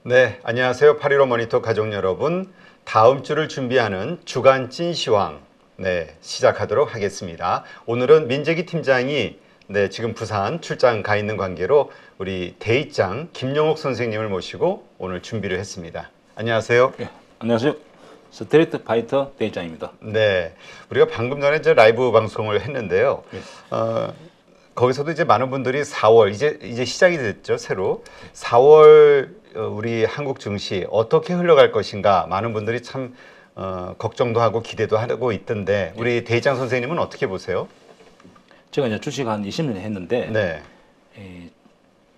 네, 안녕하세요. 8.15 모니터 가족 여러분. 다음 주를 준비하는 주간 찐시황 시작하도록 하겠습니다. 오늘은 민재기 팀장이 지금 부산 출장 가 있는 관계로 우리 대입장 김용옥 선생님을 모시고 오늘 준비를 했습니다. 안녕하세요. 네, 안녕하세요. 스트리트 파이터 대장입니다. 네, 우리가 방금 전에 이제 라이브 방송을 했는데요. 네. 거기서도 이제 많은 분들이 4월 이제 시작이 됐죠. 새로 4월 우리 한국 증시 어떻게 흘러갈 것인가 많은 분들이 참 걱정도 하고 기대도 하고 있던데 우리 대장 선생님은 어떻게 보세요? 제가 이제 주식 한 20년 했는데 네,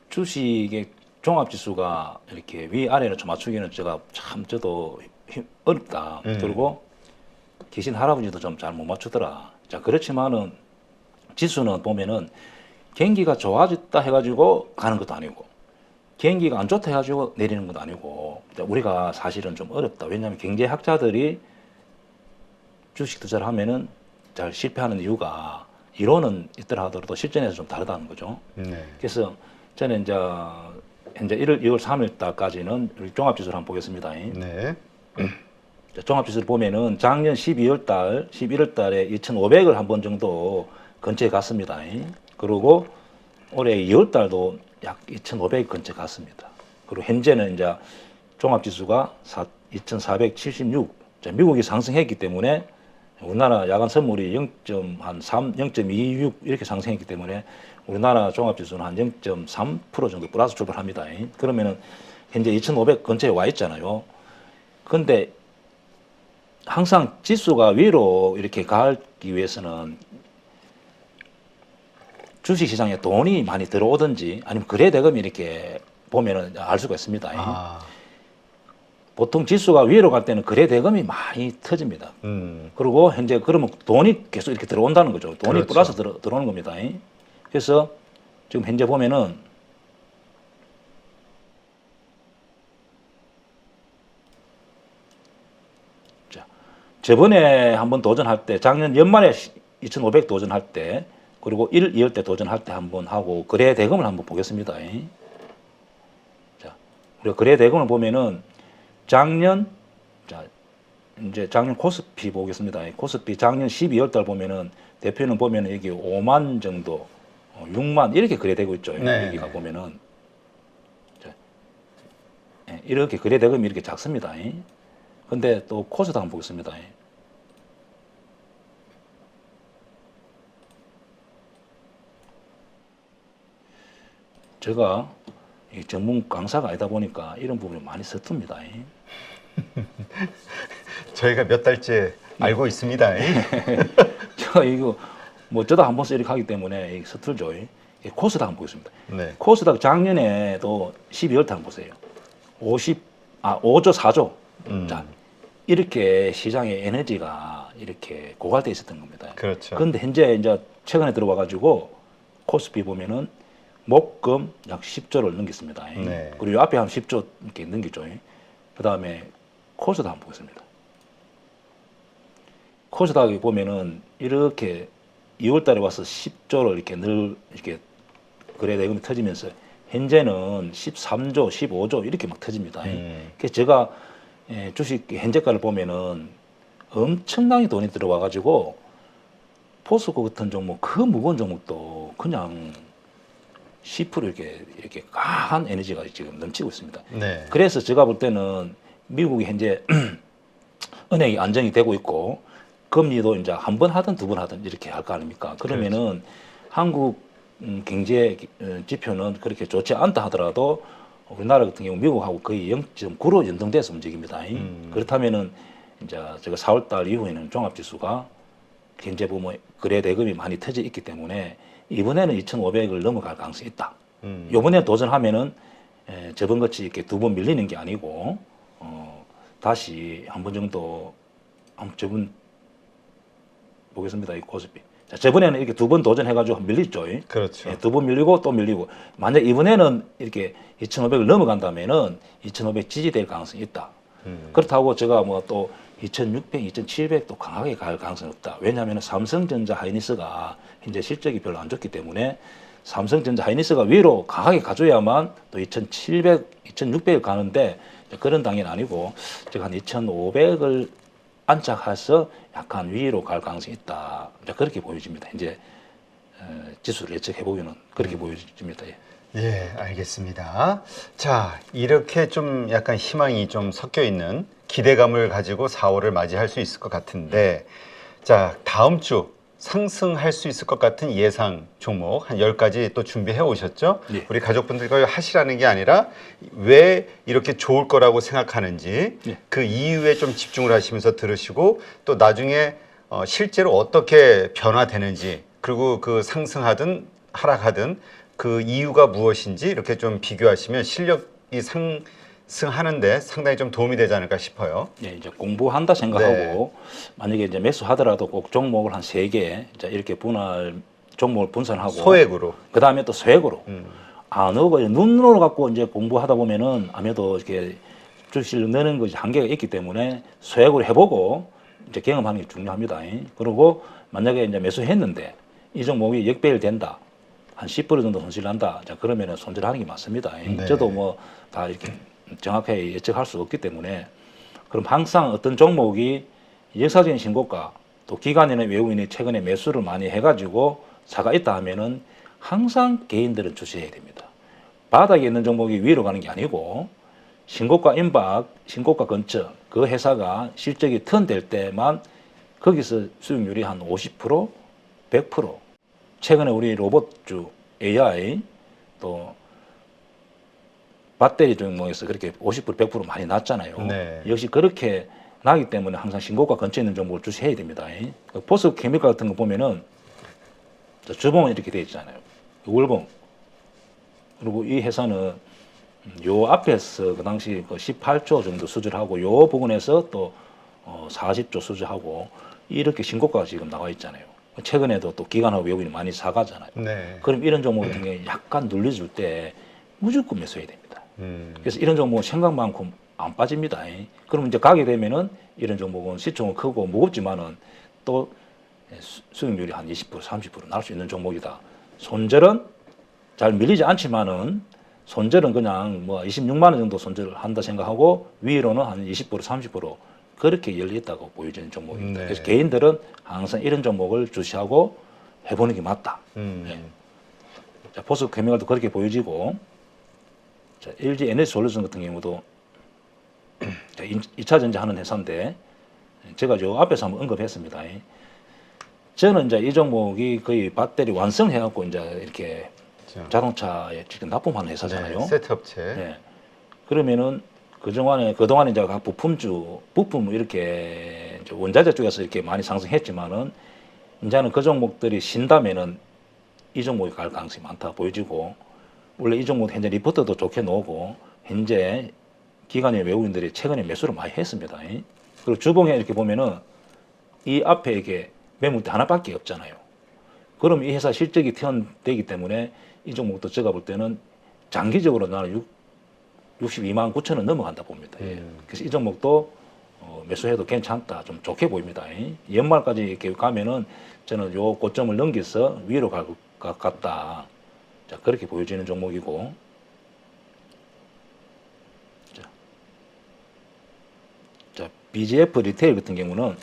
주식의 종합지수가 이렇게 위아래로 좀 맞추기는 제가 참 저도 어렵다. 그리고 계신 할아버지도 좀 잘 못 맞추더라. 자, 그렇지만은 지수는 보면은 경기가 좋아졌다 해가지고 가는 것도 아니고 경기가 안 좋다 해가지고 내리는 것도 아니고 우리가 사실은 좀 어렵다. 왜냐하면 경제학자들이 주식 투자를 하면은 잘 실패하는 이유가 이론은 있더라 하더라도 실전에서 좀 다르다는 거죠. 네, 그래서 저는 이제 현재 2월 3일 달까지는 종합지수를 한번 보겠습니다. 네, 종합지수를 보면은 작년 11월 달에 2,500을 한 번 정도 근처에 갔습니다. 그리고 올해 2월 달도 약 2,500 근처에 갔습니다. 그리고 현재는 이제 종합지수가 2,476. 미국이 상승했기 때문에 우리나라 야간 선물이 0.3, 0.26 이렇게 상승했기 때문에 우리나라 종합지수는 한 0.3% 정도 플러스 출발합니다. 그러면은 현재 2,500 근처에 와 있잖아요. 근데 항상 지수가 위로 이렇게 가기 위해서는 주식시장에 돈이 많이 들어오든지 아니면 거래대금이 이렇게 보면은 알 수가 있습니다. 아, 보통 지수가 위로 갈 때는 거래대금이 많이 터집니다. 그리고 현재 그러면 돈이 계속 이렇게 들어온다는 거죠. 돈이 그렇죠. 플러스 들어오는 겁니다. 그래서 지금 현재 보면은 자, 저번에 한번 도전할 때 작년 연말에 2,500 도전할 때 그리고 1, 2월 때 도전할 때 한번 하고 거래 대금을 한번 보겠습니다. 자, 우리가 거래 대금을 보면은 작년 이제 작년 코스피 보겠습니다. 코스피 작년 12월 달 보면은 대표는 보면은 여기 5만 정도, 6만 이렇게 거래되고 있죠. 네. 여기가 보면은 자, 이렇게 거래 대금이 이렇게 작습니다. 근데 또 코스닥 한번 보겠습니다. 제가 전문 강사가 아니다 보니까 이런 부분이 많이 서툽니다. 저희가 몇 달째 알고 있습니다. 제가 이거 뭐 저도 한 번씩 이렇게 하기 때문에 서툴죠. 코스닥 한번 보겠습니다. 네, 코스닥 작년에도 12월 달 한번 보세요. 5조 4조. 자, 이렇게 시장의 에너지가 이렇게 고갈돼 있었던 겁니다. 그렇죠. 그런데 현재 이제 최근에 들어와 가지고 코스피 보면은 목금 약 10조를 넘겼습니다. 네. 그리고 앞에 한 10조 이렇게 넘겼죠. 그 다음에 코스닥 한번 보겠습니다. 코스닥에 보면은 이렇게 2월 달에 와서 10조를 이렇게 이렇게 거래 대금이 터지면서 현재는 13조, 15조 이렇게 막 터집니다. 그래서 제가 주식 현재가를 보면은 엄청나게 돈이 들어와 가지고 포스코 같은 종목, 그 무거운 종목도 그냥 10% 이렇게 강한 에너지가 지금 넘치고 있습니다. 네, 그래서 제가 볼 때는 미국이 현재 은행이 안정이 되고 있고 금리도 이제 한 번 하든 두 번 하든 이렇게 할 거 아닙니까? 그러면은 한국 경제 지표는 그렇게 좋지 않다 하더라도 우리나라 같은 경우 미국하고 거의 0.9로 연동돼서 움직입니다. 그렇다면은 이제 제가 4월 달 이후에는 종합지수가 현재 보면 거래 대금이 많이 터져 있기 때문에 이번에는 2,500을 넘어갈 가능성이 있다. 이번에 도전하면은 저번 같이 이렇게 두 번 밀리는 게 아니고 다시 한 번 정도 저번 보겠습니다. 이 코스피. 자, 저번에는 이렇게 두 번 도전해가지고 밀렸죠. 그렇죠. 두 번 밀리고 또 밀리고. 만약 이번에는 이렇게 2,500을 넘어간다면은 2,500 지지될 가능성이 있다. 그렇다고 제가 뭐 또 2,600, 2,700 또 강하게 갈 가능성이 없다. 왜냐하면 삼성전자 하이닉스가 현재 실적이 별로 안 좋기 때문에 삼성전자 하이닉스가 위로 강하게 가줘야만 또 2,700, 2,600을 가는데 그런 당연히 아니고 제가 한 2,500을 안착해서 약간 위로 갈 가능성이 있다. 그렇게 보여집니다. 이제 지수를 예측해 보면은 그렇게 보여집니다. 예. 예, 알겠습니다. 자, 이렇게 좀 약간 희망이 좀 섞여 있는 기대감을 가지고 4월을 맞이할 수 있을 것 같은데, 자, 다음 주 상승할 수 있을 것 같은 예상 종목 한 10가지 또 준비해 오셨죠? 예. 우리 가족분들과 하시라는 게 아니라 왜 이렇게 좋을 거라고 생각하는지 예. 그 이유에 좀 집중을 하시면서 들으시고 또 나중에 실제로 어떻게 변화되는지 그리고 그 상승하든 하락하든 그 이유가 무엇인지 이렇게 좀 비교하시면 실력이 상승하는데 상당히 좀 도움이 되지 않을까 싶어요. 예, 이제 공부한다 생각하고 만약에 이제 매수하더라도 꼭 종목을 한 3개 이제 이렇게 종목을 분산하고 소액으로. 그 다음에 또 소액으로 안 오고 눈으로 갖고 이제 공부하다 보면은 아무래도 이렇게 주식을 넣는 것이 한계가 있기 때문에 소액으로 해보고 이제 경험하는 게 중요합니다. 그리고 만약에 이제 매수했는데 이 종목이 역배열 된다. 한 10% 정도 손실 난다. 자, 그러면은 손절하는 게 맞습니다. 네. 저도 뭐 다 이렇게 정확하게 예측할 수 없기 때문에 그럼 항상 어떤 종목이 역사적인 신고가 또 기관이나 외국인이 최근에 매수를 많이 해가지고 사가 있다 하면은 항상 개인들은 주시해야 됩니다. 바닥에 있는 종목이 위로 가는 게 아니고 신고가 임박, 신고가 근처 그 회사가 실적이 턴될 때만 거기서 수익률이 한 50%, 100%. 최근에 우리 로봇주 AI 또 배터리 종목에서 그렇게 50%, 100% 많이 났잖아요. 네. 역시 그렇게 나기 때문에 항상 신고가 근처에 있는 종목을 주시해야 됩니다. 포스 케미칼 같은 거 보면은 주봉은 이렇게 되어 있잖아요. 월봉. 그리고 이 회사는 요 앞에서 그 당시 18조 정도 수주하고 요 부분에서 또 40조 수주하고 이렇게 신고가가 지금 나와 있잖아요. 최근에도 또 기관하고 외국인이 많이 사가잖아요. 네. 그럼 이런 종목 같은 경우에 약간 눌려줄 때 무조건 매수해야 됩니다. 음. 그래서 이런 종목은 생각만큼 안 빠집니다. 그러면 이제 가게 되면은 이런 종목은 시총은 크고 무겁지만은 또 수익률이 한 20%, 30% 날 수 있는 종목이다. 손절은 잘 밀리지 않지만은 손절은 그냥 뭐 26만 원 정도 손절을 한다 생각하고 위로는 한 20%, 30% 그렇게 열려 있다고 보여지는 종목입니다. 네. 그래서 개인들은 항상 이런 종목을 주시하고 해보는 게 맞다. 자, 포스 케미칼도 그렇게 보여지고, 자, LG 에너지 솔루션 같은 경우도 2차 전지 하는 회사인데 제가 요 앞에서 한번 언급했습니다. 저는 이제 이 종목이 거의 배터리 완성해갖고 이제 이렇게 자동차에 지금 납품하는 회사잖아요. 네, 세트업체. 네. 그러면은 그동안에 이제 각 부품 이렇게 이제 원자재 쪽에서 이렇게 많이 상승했지만은 이제는 그 종목들이 신다면은 이 종목이 갈 가능성이 많다 보여지고 원래 이 종목 현재 리포트도 좋게 나오고 현재 기관의 외국인들이 최근에 매수를 많이 했습니다. 그리고 주봉에 이렇게 보면은 이 앞에 이게 매물대 하나밖에 없잖아요. 그럼 이 회사 실적이 튀어되기 때문에 이 종목도 제가 볼 때는 장기적으로 나는 62만 9천 원 넘어간다 봅니다. 그래서 이 종목도 매수해도 괜찮다, 좀 좋게 보입니다. 연말까지 이렇게 가면은 저는 요 고점을 넘겨서 위로 갈 것 같다. 자, 그렇게 보여지는 종목이고. 자, BGF 리테일 같은 경우는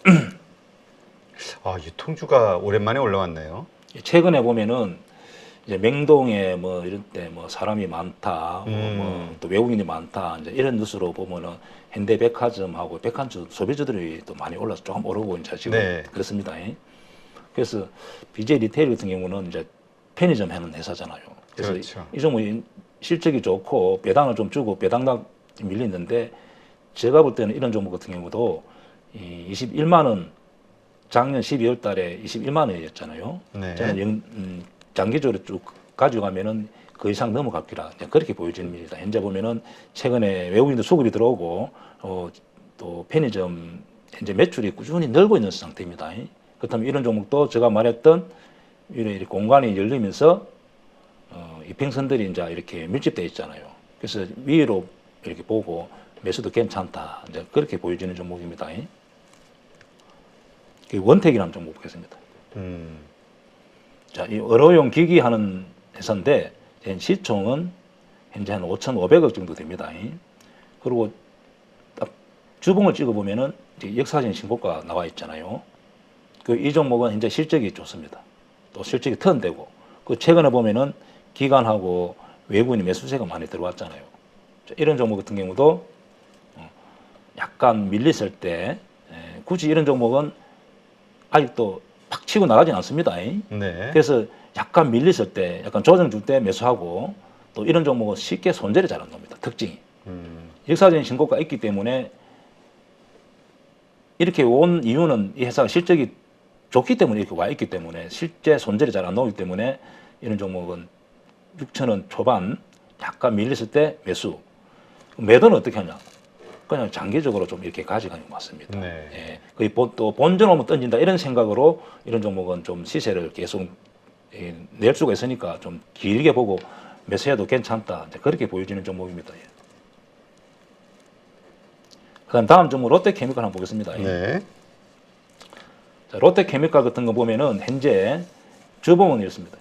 아, 유통주가 오랜만에 올라왔네요. 최근에 보면은 이제 맹동에 뭐 이런 때 뭐 사람이 많다, 뭐 또 외국인이 많다, 이제 이런 뉴스로 보면은 현대백화점하고 백화점 소비주들이 또 많이 올라서 조금 오르고 이제 지금 네. 그렇습니다. 그래서 BJ 리테일 같은 경우는 이제 편의점 하는 회사잖아요. 그래서 그렇죠. 이 종목이 실적이 좋고 배당을 좀 주고 배당당 밀리는데 제가 볼 때는 이런 종목 같은 경우도 21만 원 작년 12월 달에 21만 원이었잖아요. 네. 저는 장기적으로 쭉 가져가면은 그 이상 넘어갈 거라 그렇게 보여집니다. 현재 보면은 최근에 외국인들 수급이 들어오고 또 편의점 현재 매출이 꾸준히 늘고 있는 상태입니다. 그렇다면 이런 종목도 제가 말했던 이런 공간이 열리면서 이평선들이 이제 이렇게 밀집되어 있잖아요. 그래서 위로 이렇게 보고 매수도 괜찮다. 이제 그렇게 보여지는 종목입니다. 원택이라는 종목 보겠습니다. 자, 이 의료용 기기 하는 회사인데 시총은 현재 한 5,500억 정도 됩니다. 그리고 딱 주봉을 찍어보면은 이제 역사적인 신고가 나와 있잖아요. 그 이 종목은 현재 실적이 좋습니다. 또 실적이 턴되고 그 최근에 보면은 기관하고 외국인 매수세가 많이 들어왔잖아요. 이런 종목 같은 경우도 약간 밀렸을 때 굳이 이런 종목은 아직도 팍 치고 나가진 않습니다. 네. 그래서 약간 밀렸을 때 약간 조정 줄 때 매수하고 또 이런 종목은 쉽게 손절이 잘 안 납니다. 특징이. 역사적인 신고가 있기 때문에 이렇게 온 이유는 이 회사가 실적이 좋기 때문에 이렇게 와 있기 때문에 실제 손절이 잘 안 나오기 때문에 이런 종목은 6,000원 초반 약간 밀렸을 때 매수. 매도는 어떻게 하냐? 그냥 장기적으로 좀 이렇게 가져가는 것 같습니다. 네. 예, 거의 또 본전 오면 던진다 이런 생각으로 이런 종목은 좀 시세를 계속 낼 수가 있으니까 좀 길게 보고 매수해도 괜찮다. 그렇게 보여지는 종목입니다. 예. 그다음 다음 종목 롯데케미칼 한번 보겠습니다. 네. 자, 롯데케미칼 같은 거 보면은 현재 주봉은 이렇습니다.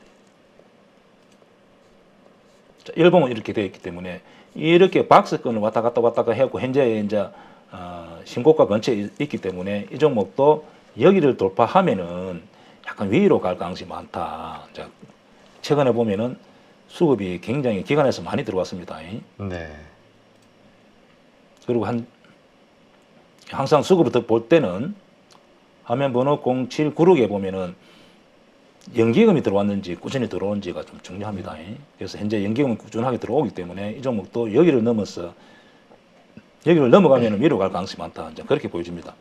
자, 일봉은 이렇게 되어 있기 때문에 이렇게 박스권을 왔다 갔다 해갖고 현재 이제 신고가 근처에 있기 때문에 이 종목도 여기를 돌파하면은 약간 위로 갈 가능성이 많다. 자, 최근에 보면은 수급이 굉장히 기관에서 많이 들어왔습니다. 네. 그리고 항상 수급을 볼 때는 화면 번호 0796에 보면은 연기금이 들어왔는지 꾸준히 들어오는지가 좀 중요합니다. 그래서 현재 연기금이 꾸준하게 들어오기 때문에 이 종목도 여기를 넘어가면 위로 갈 가능성이 많다. 이제 그렇게 보여집니다.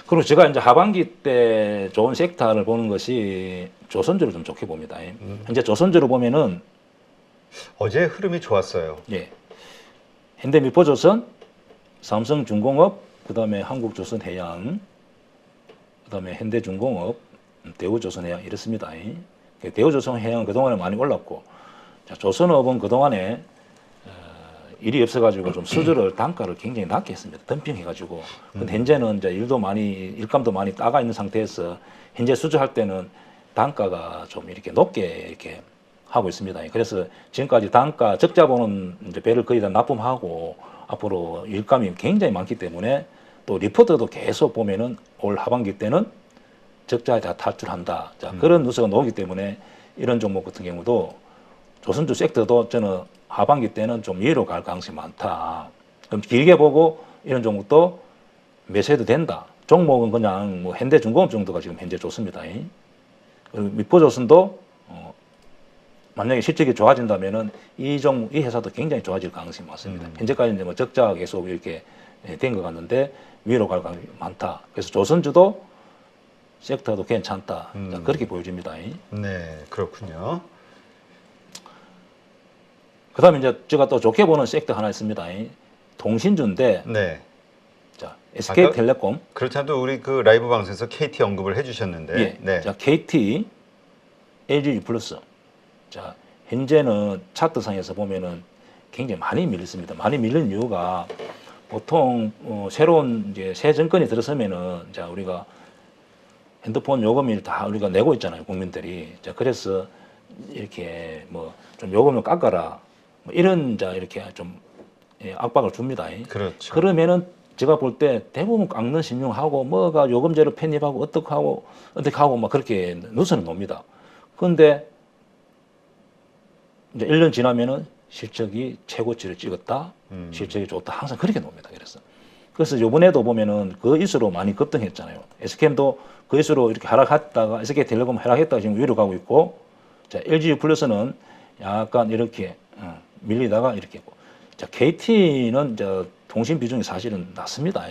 그리고 제가 이제 하반기 때 좋은 섹터를 보는 것이 조선주를 좀 좋게 봅니다. 현재 조선주를 보면은 어제 흐름이 좋았어요. 예, 현대미포조선, 삼성중공업, 그다음에 한국조선해양, 그다음에 현대중공업, 대우조선해양 이렇습니다. 대우조선해양은 그동안에 많이 올랐고, 자, 조선업은 그동안에 일이 없어가지고 좀 수주를 단가를 굉장히 낮게 했습니다. 덤핑해가지고. 근데 현재는 이제 일감도 많이 따가 있는 상태에서 현재 수주할 때는 단가가 좀 이렇게 높게 이렇게 하고 있습니다. 그래서 지금까지 단가 적자 보는 이제 배를 거의 다 납품하고 앞으로 일감이 굉장히 많기 때문에 또 리포트도 계속 보면은 올 하반기 때는 적자에 다 탈출한다. 자, 그런 뉴스가 나오기 때문에 이런 종목 같은 경우도 조선주 섹터도 저는 하반기 때는 좀 위로 갈 가능성이 많다. 그럼 길게 보고 이런 종목도 매수해도 된다. 종목은 그냥 뭐 현대중공업 정도가 지금 현재 좋습니다. 그리고 미포조선도 만약에 실적이 좋아진다면은 이 회사도 굉장히 좋아질 가능성이 많습니다. 현재까지는 뭐 적자가 계속 이렇게 된 것 같는데 위로 갈 가능성이 많다. 그래서 조선주도 섹터도 괜찮다. 자, 그렇게 보여집니다. 네, 그렇군요. 그다음에 이제 제가 또 좋게 보는 섹터 하나 있습니다. 통신주인데, 네. 자, SK텔레콤, 그렇지 않아도 우리 그 라이브 방송에서 KT 언급을 해주셨는데, 예, 네. 자, KT, LG 플러스, 자, 현재는 차트상에서 보면은 굉장히 많이 밀렸습니다. 많이 밀린 이유가 보통 새로운 이제 새 정권이 들어서면은 자, 우리가 핸드폰 요금을 다 우리가 내고 있잖아요, 국민들이. 자, 그래서 이렇게 뭐 좀 요금을 깎아라. 뭐 이런 자 이렇게 좀 압박을 줍니다. 그렇죠. 그러면은 제가 볼 때 대부분 깎는 신용하고 뭐가 요금제로 편입하고 어떻게 하고 막 그렇게 누수는 놉니다. 그런데 이제 1년 지나면은 실적이 최고치를 찍었다. 실적이 좋다. 항상 그렇게 놉니다. 그래서 요번에도 보면은 그 이수로 많이 급등했잖아요. SKM도 그 이수로 이렇게 하락했다가 SK텔레콤 하락했다가 지금 위로 가고 있고, 자, LG 플러스는 약간 이렇게 밀리다가 이렇게 했고, 자, KT는 이제 통신 비중이 사실은 낮습니다.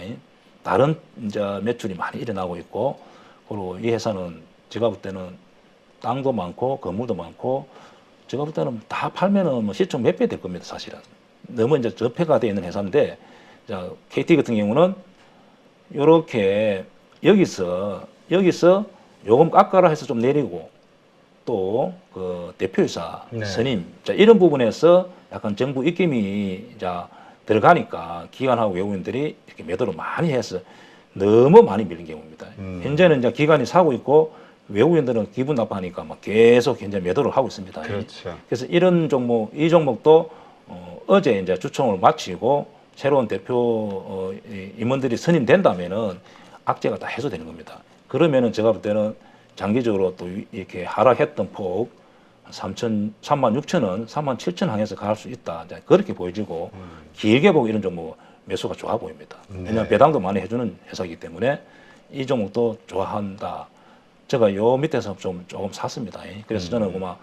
다른 이제 매출이 많이 일어나고 있고, 그리고 이 회사는 제가 볼 때는 땅도 많고 건물도 많고, 제가 볼 때는 다 팔면은 뭐 시총 몇 배 될 겁니다. 사실은 너무 이제 저폐가 되어 있는 회사인데, 자, KT 같은 경우는 이렇게 여기서 요금 깎아라 해서 좀 내리고, 또 그 대표이사 네. 선임, 자, 이런 부분에서 약간 정부 입김이 자 들어가니까 기관하고 외국인들이 이렇게 매도를 많이 해서 너무 많이 밀린 경우입니다. 현재는 이제 기관이 사고 있고 외국인들은 기분 나빠하니까 막 계속 이제 매도를 하고 있습니다. 그렇죠. 그래서 이런 종목, 이 종목도 어제 이제 주총을 마치고 새로운 대표 임원들이 선임된다면은 악재가 다 해소되는 겁니다. 그러면은 제가 볼 때는 장기적으로 또 이렇게 하락했던 폭 36,000원, 37,000원 항에서 갈 수 있다. 이제 그렇게 보여지고 길게 보고 이런 종목 매수가 좋아 보입니다. 왜냐하면 네. 배당도 많이 해주는 회사이기 때문에 이 종목도 좋아한다. 제가 요 밑에서 조금 샀습니다. 그래서 저는 그만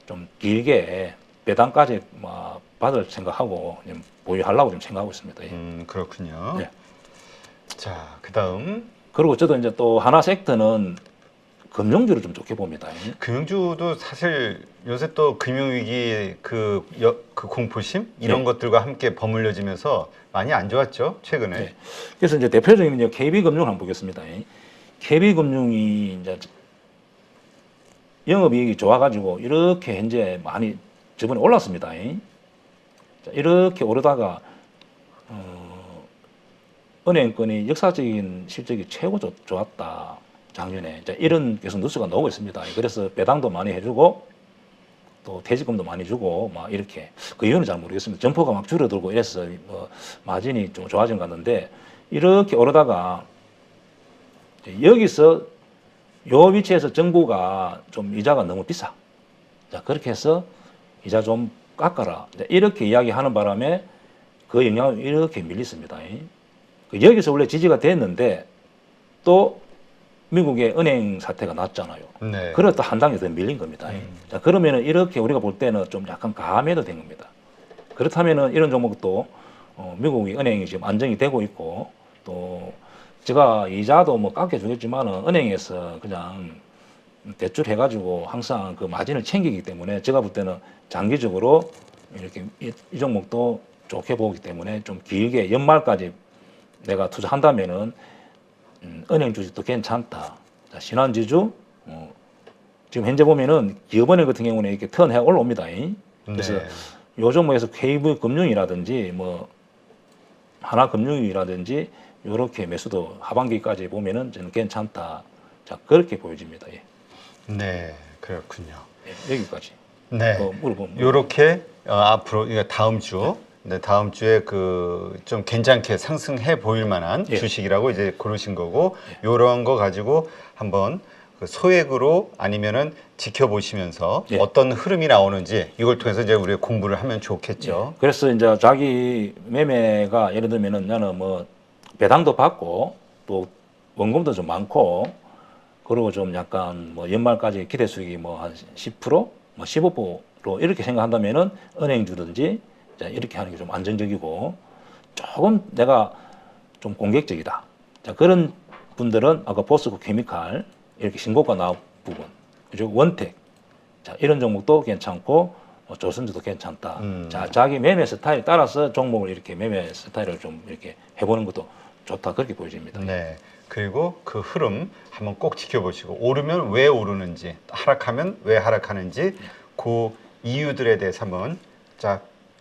좀 길게 배당까지 막 받을 생각하고 보유하려고 좀 생각하고 있습니다. 그렇군요. 네. 자, 그다음 그리고 저도 이제 또 하나 섹터는 금융주를 좀 좋게 봅니다. 금융주도 사실 요새 또 금융위기 그 공포심 이런 네. 것들과 함께 버물려지면서 많이 안 좋았죠 최근에. 네. 그래서 이제 대표적인 이제 KB금융을 한번 보겠습니다. KB금융이 이제 영업이익이 좋아가지고 이렇게 현재 많이 저번에 올랐습니다. 자, 이렇게 오르다가 은행권이 역사적인 실적이 최고 좋았다. 작년에 이제 이런 계속 뉴스가 나오고 있습니다. 그래서 배당도 많이 해주고 또 퇴직금도 많이 주고 막 이렇게 그 이유는 잘 모르겠습니다. 점포가 막 줄어들고 이래서 뭐 마진이 좀 좋아진 것 같는데 이렇게 오르다가 여기서 요 위치에서 정부가 좀 이자가 너무 비싸. 자 그렇게 해서 이자 좀 깎아라. 이렇게 이야기하는 바람에 그 영향을 이렇게 밀렸습니다. 여기서 원래 지지가 됐는데 또 미국의 은행 사태가 났잖아요. 네. 그래서 또 한 단계 더 밀린 겁니다. 자, 그러면은 이렇게 우리가 볼 때는 좀 약간 감해도 된 겁니다. 그렇다면은 이런 종목도 미국의 은행이 지금 안정이 되고 있고 또 제가 이자도 뭐 깎여주겠지만은 은행에서 그냥 대출 해가지고 항상 그 마진을 챙기기 때문에 제가 볼 때는 장기적으로 이렇게 이 종목도 좋게 보기 때문에 좀 길게 연말까지 내가 투자한다면은 은행 주식도 괜찮다. 자, 신한지주 지금 현재 보면은 기업은행 같은 경우는 이렇게 턴해 올라옵니다. 그래서 네. 요 종목에서 KB금융이라든지 뭐 하나금융이라든지 이렇게 매수도 하반기까지 보면은 저는 괜찮다. 자 그렇게 보여집니다. 예. 네, 그렇군요. 예, 여기까지. 네. 물어보면 요렇게 앞으로 그러니까 다음 주, 네, 다음 주에 그 좀 괜찮게 상승해 보일 만한 예. 주식이라고 이제 고르신 거고, 요런 거 가지고 한번 그 소액으로 아니면은 지켜보시면서 예. 어떤 흐름이 나오는지 이걸 통해서 이제 우리가 공부를 하면 좋겠죠. 그래서 이제 자기 매매가 예를 들면은 나는 뭐 배당도 받고 또 원금도 좀 많고 그리고 좀 약간 뭐 연말까지 기대 수익이 뭐 한 10%, 뭐 15% 이렇게 생각한다면은 은행주든지 이렇게 하는 게 좀 안정적이고 조금 내가 좀 공격적이다. 자, 그런 분들은 아까 포스코 케미칼 이렇게 신고가 나온 부분, 그리고 원택, 자, 이런 종목도 괜찮고 조선주도 괜찮다. 자, 자기 매매 스타일 따라서 종목을 이렇게 매매 스타일을 좀 이렇게 해보는 것도 좋다. 그렇게 보여집니다. 네. 그리고 그 흐름 한번 꼭 지켜보시고 오르면 왜 오르는지, 하락하면 왜 하락하는지 그 이유들에 대해서 한번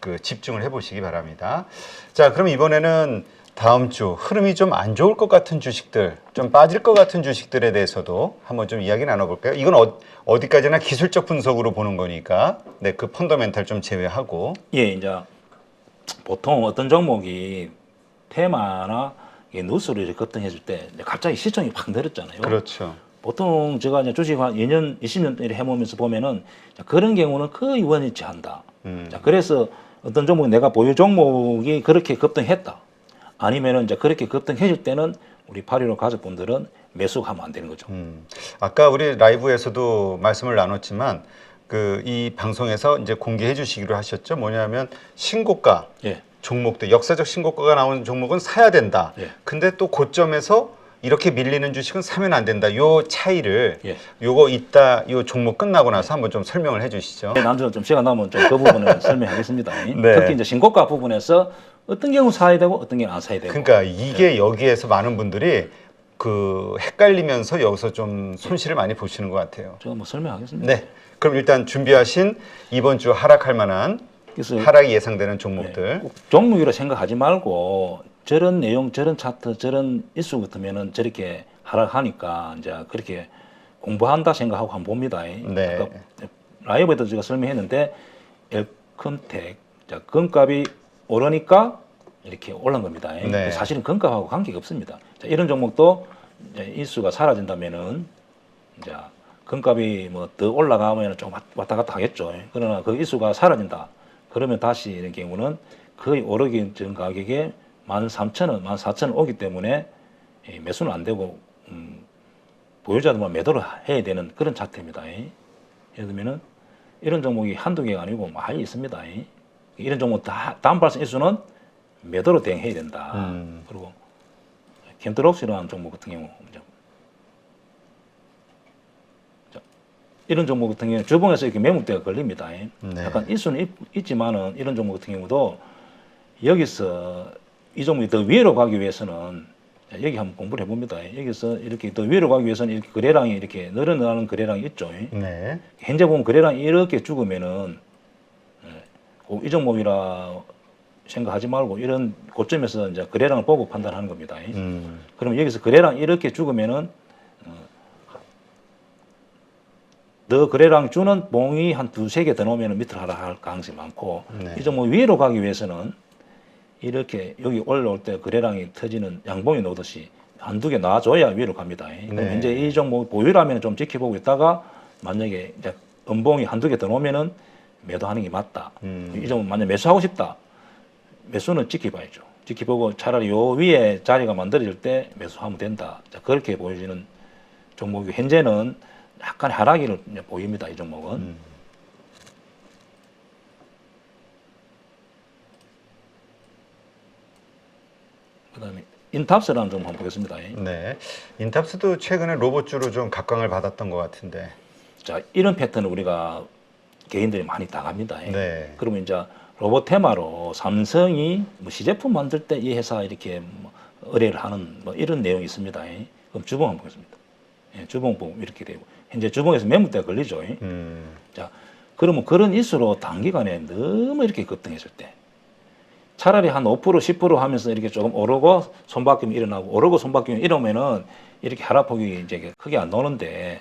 그 집중을 해보시기 바랍니다. 자, 그럼 이번에는 다음 주 흐름이 좀 안 좋을 것 같은 주식들, 좀 빠질 것 같은 주식들에 대해서도 한번 좀 이야기 나눠볼까요? 이건 어디까지나 기술적 분석으로 보는 거니까, 네, 그 펀더멘탈 좀 제외하고. 예, 이제 보통 어떤 종목이 테마나 뉴스를 이렇게 급등해줄 때 갑자기 시총이 확 내렸잖아요. 그렇죠. 보통 제가 이제 주식 한 2년, 20년 이렇게 해보면서 보면은 그런 경우는 거의 원위치 한다. 자, 그래서 어떤 종목이 내가 보유 종목이 그렇게 급등했다. 아니면은 이제 그렇게 급등해질 때는 우리 815 가족분들은 매수하면 안 되는 거죠. 아까 우리 라이브에서도 말씀을 나눴지만 이 방송에서 이제 공개해 주시기로 하셨죠. 뭐냐면 신고가 예. 종목들, 역사적 신고가가 나오는 종목은 사야 된다. 예. 근데 또 고점에서 이렇게 밀리는 주식은 사면 안 된다. 요 차이를 예. 요거 이따 요 종목 끝나고 나서 한번 좀 설명을 해 주시죠. 나중에 좀 시간 나면 좀 그 부분을 설명하겠습니다. 네. 특히 이제 신고가 부분에서 어떤 경우 사야 되고 어떤 경우 안 사야 되고. 그러니까 이게 여기에서 많은 분들이 그 헷갈리면서 여기서 좀 손실을 많이 보시는 것 같아요. 제가 뭐 설명하겠습니다. 네. 그럼 일단 준비하신 이번 주 하락할 만한 그래서 하락이 예상되는 종목들. 꼭 종목이라 생각하지 말고 저런 내용, 저런 차트, 저런 일수 같으면은 저렇게 하락하니까 이제 그렇게 공부한다 생각하고 한번 봅니다. 네. 아까 라이브에도 제가 설명했는데 엘컴텍 자, 금값이 오르니까 이렇게 올라온 겁니다. 네. 사실은 금값하고 관계가 없습니다. 자, 이런 종목도 이제 인수가 사라진다면은 이제 금값이 뭐 더 올라가면 좀 왔다 갔다 하겠죠. 그러나 그 인수가 사라진다. 그러면 다시 이런 경우는 거의 오르기 전 가격에 13,000원, 14,000원 오기 때문에 매수는 안 되고 보유자들만 매도를 해야 되는 그런 차트입니다. 예를 들면은 이런 종목이 한두 개가 아니고 많이 있습니다. 이런 종목 다 다운발성 인수는 매도로 대응해야 된다. 그리고 캠트록스라는 종목 같은 경우 이런 종목 같은 경우는 주봉에서 이렇게 매물대가 걸립니다. 네. 약간 일수는 있지만은 이런 종목 같은 경우도 여기서 이 종목이 더 위로 가기 위해서는 여기 한번 공부를 해봅니다. 여기서 이렇게 더 위로 가기 위해서는 이렇게 거래량이 이렇게 늘어나는 거래량이 있죠. 네. 현재 보면 거래량이 이렇게 죽으면은 이 종목이라 생각하지 말고 이런 고점에서 이제 거래량을 보고 판단하는 겁니다. 그러면 여기서 거래량 이렇게 죽으면은 더 거래량 주는 봉이 한 두세 개 더 넣으면 밑으로 하락할 가능성이 많고 네. 이 종목 위로 가기 위해서는 이렇게 여기 올라올 때 거래량이 터지는 양봉이 나오듯이 한두 개 놔줘야 위로 갑니다. 그럼 네. 이제 이 종목 보유라면 좀 지켜보고 있다가 만약에 이제 음봉이 한두 개 더 놓으면은 매도하는 게 맞다. 이 종목 만약 매수하고 싶다. 매수는 지켜봐야죠. 지켜보고 차라리 요 위에 자리가 만들어질 때 매수하면 된다. 자, 그렇게 보여지는 종목이 현재는 약간 하락기를 보입니다. 이 종목은. 그다음에 인탑스라는 종목 한번 보겠습니다. 네. 인탑스도 최근에 로봇주로 좀 각광을 받았던 것 같은데. 자, 이런 패턴을 우리가 개인들이 많이 당합니다. 네. 그러면 이제 로봇 테마로 삼성이 뭐 시제품 만들 때 이 회사 이렇게 뭐 의뢰를 하는 뭐 이런 내용이 있습니다. 그럼 주봉 한번 보겠습니다. 주봉 보면 이렇게 되고 현재 주봉에서 매물대가 걸리죠. 자, 그러면 그런 일수로 단기간에 너무 이렇게 급등했을 때 차라리 한 5% 10% 하면서 이렇게 조금 오르고 손바뀜이 일어나고 오르고 손바뀜이 이러면은 이렇게 하락폭이 이제 크게 안 나오는데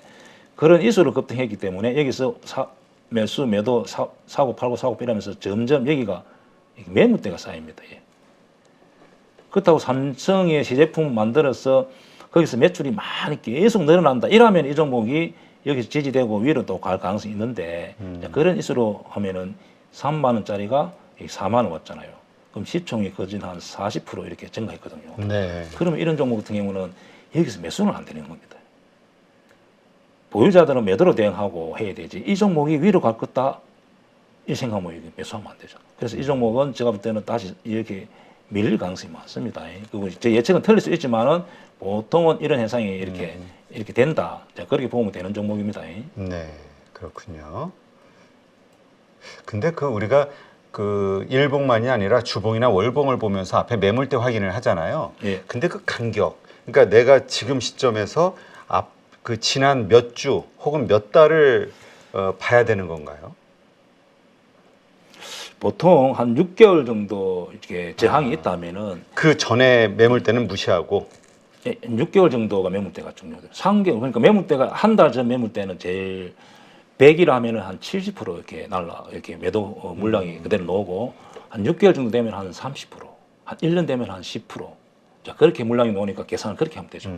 그런 일수로 급등했기 때문에 여기서 매수 매도 사고 팔고 사고 이러면서 점점 여기가 매물대가 쌓입니다. 그렇다고 삼성의 시제품 만들어서 거기서 매출이 많이 계속 늘어난다. 이러면 이 종목이 여기서 지지되고 위로 또 갈 가능성이 있는데 그런 이수로 하면은 3만 원짜리가 4만 원 왔잖아요. 그럼 시총이 거진 한 40% 이렇게 증가했거든요. 네. 그러면 이런 종목 같은 경우는 여기서 매수는 안 되는 겁니다. 보유자들은 매도로 대응하고 해야 되지. 이 종목이 위로 갈 거다 이 생각하면 매수하면 안 되죠. 그래서 이 종목은 제가 볼 때는 다시 이렇게 밀릴 가능성이 많습니다. 그리고 제 예측은 틀릴 수 있지만은 보통은 이런 현상이 이렇게 된다. 자, 그렇게 보면 되는 종목입니다. 네. 그렇군요. 근데 그 우리가 그 일봉만이 아니라 주봉이나 월봉을 보면서 앞에 매물대 확인을 하잖아요. 예. 근데 그 간격, 그러니까 내가 지금 시점에서 그 지난 몇 주 혹은 몇 달을 봐야 되는 건가요? 보통 한 6개월 정도 이렇게 저항이 있다면은 그 전에 매물대는 무시하고. 6개월 정도가 매물대가 중요해요. 3개월 그러니까 매물대가 한 달 전 매물대는 제일 100일 하면은 한 70% 이렇게 이렇게 매도 물량이 그대로 나오고 한 6개월 정도 되면 한 30%, 한 1년 되면 한 10%. 자, 그렇게 물량이 나오니까 계산을 그렇게 하면 되죠.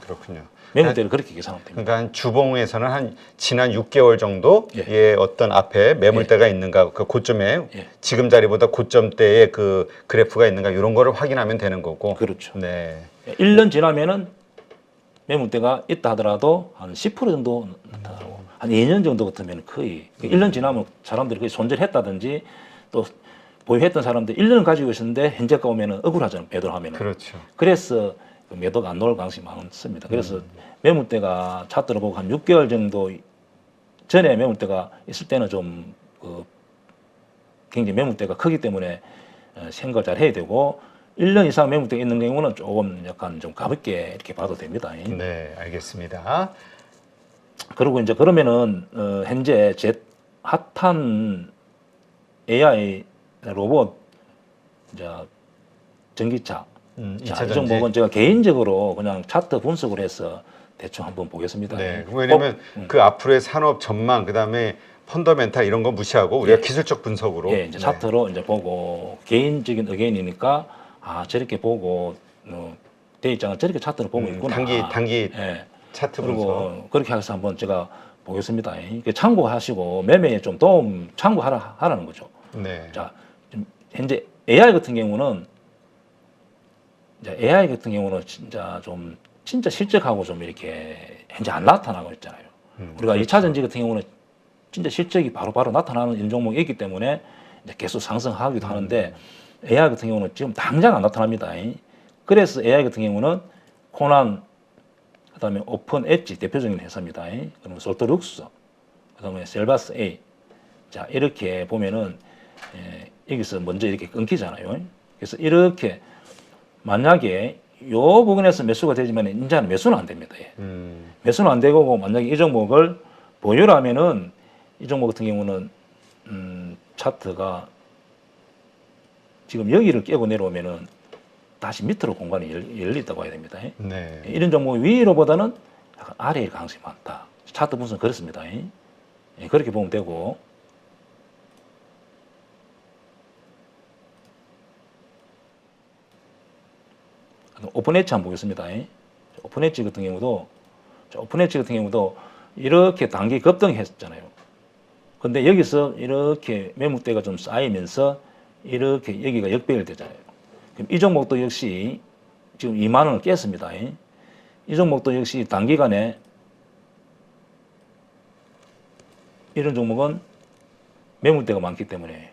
그렇군요. 매물대를 그렇게 계산하면 됩니다. 그러니까 한 주봉에서는 한 지난 6개월 정도의 예. 어떤 앞에 매물대가 있는가, 그 고점에 예. 지금 자리보다 고점대에 그 그래프가 있는가 이런 거를 확인하면 되는 거고. 그렇죠. 네. 1년 지나면은 매물대가 있다 하더라도 한 10% 정도 나타나고 한 2년 정도 같으면 거의 1년 지나면 사람들이 거의 손절했다든지 또 보유했던 사람들 1년 가지고 있었는데 현재가 오면은 억울하잖아요. 매도를 하면은. 그렇죠. 그래서 그 매도가 안 나올 가능성이 많습니다. 그래서 매물대가 차트로 보고 한 6개월 정도 전에 매물대가 있을 때는 좀 굉장히 매물대가 크기 때문에 생각을 잘 해야 되고 1년 이상 매물대가 있는 경우는 조금 약간 좀 가볍게 이렇게 봐도 됩니다. 네, 알겠습니다. 그리고 이제 그러면은 현재 핫한 AI 로봇 이제 전기차 자, 이 종목은 제가 개인적으로 그냥 차트 분석을 해서 대충 한번 보겠습니다. 네. 왜냐면 그 앞으로의 산업 전망, 그다음에 펀더멘탈 이런 거 무시하고 우리가 기술적 분석으로 예, 이제 차트로 이제 보고 개인적인 의견이니까 아 저렇게 보고 대입장은 저렇게 차트를 보고 있구나. 단기 예. 차트 분석. 그리고 그렇게 해서 한번 제가 보겠습니다. 참고하시고 매매에 좀 도움 하라는 거죠. 네. 자, 지금 현재 AI 같은 경우는 진짜 실적하고 좀 이렇게 현재 안 나타나고 있잖아요. 우리가 그렇죠. 2차 전지 같은 경우는 진짜 실적이 바로바로 나타나는 이런 종목이 있기 때문에 이제 계속 상승하기도 하는데 AI 같은 경우는 지금 당장 안 나타납니다. 그래서 AI 같은 경우는 코난, 그다음에 오픈 엣지 대표적인 회사입니다. 그다음에 솔트룩스, 그다음에 셀바스 A. 자 이렇게 보면은 여기서 먼저 이렇게 끊기잖아요. 그래서 이렇게 만약에 요 부분에서 매수가 되지만 이제는 매수는 안 됩니다. 매수는 안 되고 만약에 이 종목을 보유하면은 이 종목 같은 경우는 차트가 지금 여기를 깨고 내려오면은 다시 밑으로 공간이 열린다고 해야 됩니다. 네. 이런 종목이 위로보다는 약간 아래일 가능성이 많다. 차트 분석 그렇습니다. 그렇게 보면 되고 오픈 엣지 한번 보겠습니다. 오픈 엣지 같은 경우도 이렇게 단기 급등했잖아요. 근데 여기서 이렇게 매물대가 좀 쌓이면서 이렇게 여기가 역배열 되잖아요. 그럼 이 종목도 역시 지금 2만 원을 깼습니다. 이 종목도 역시 단기간에 이런 종목은 매물대가 많기 때문에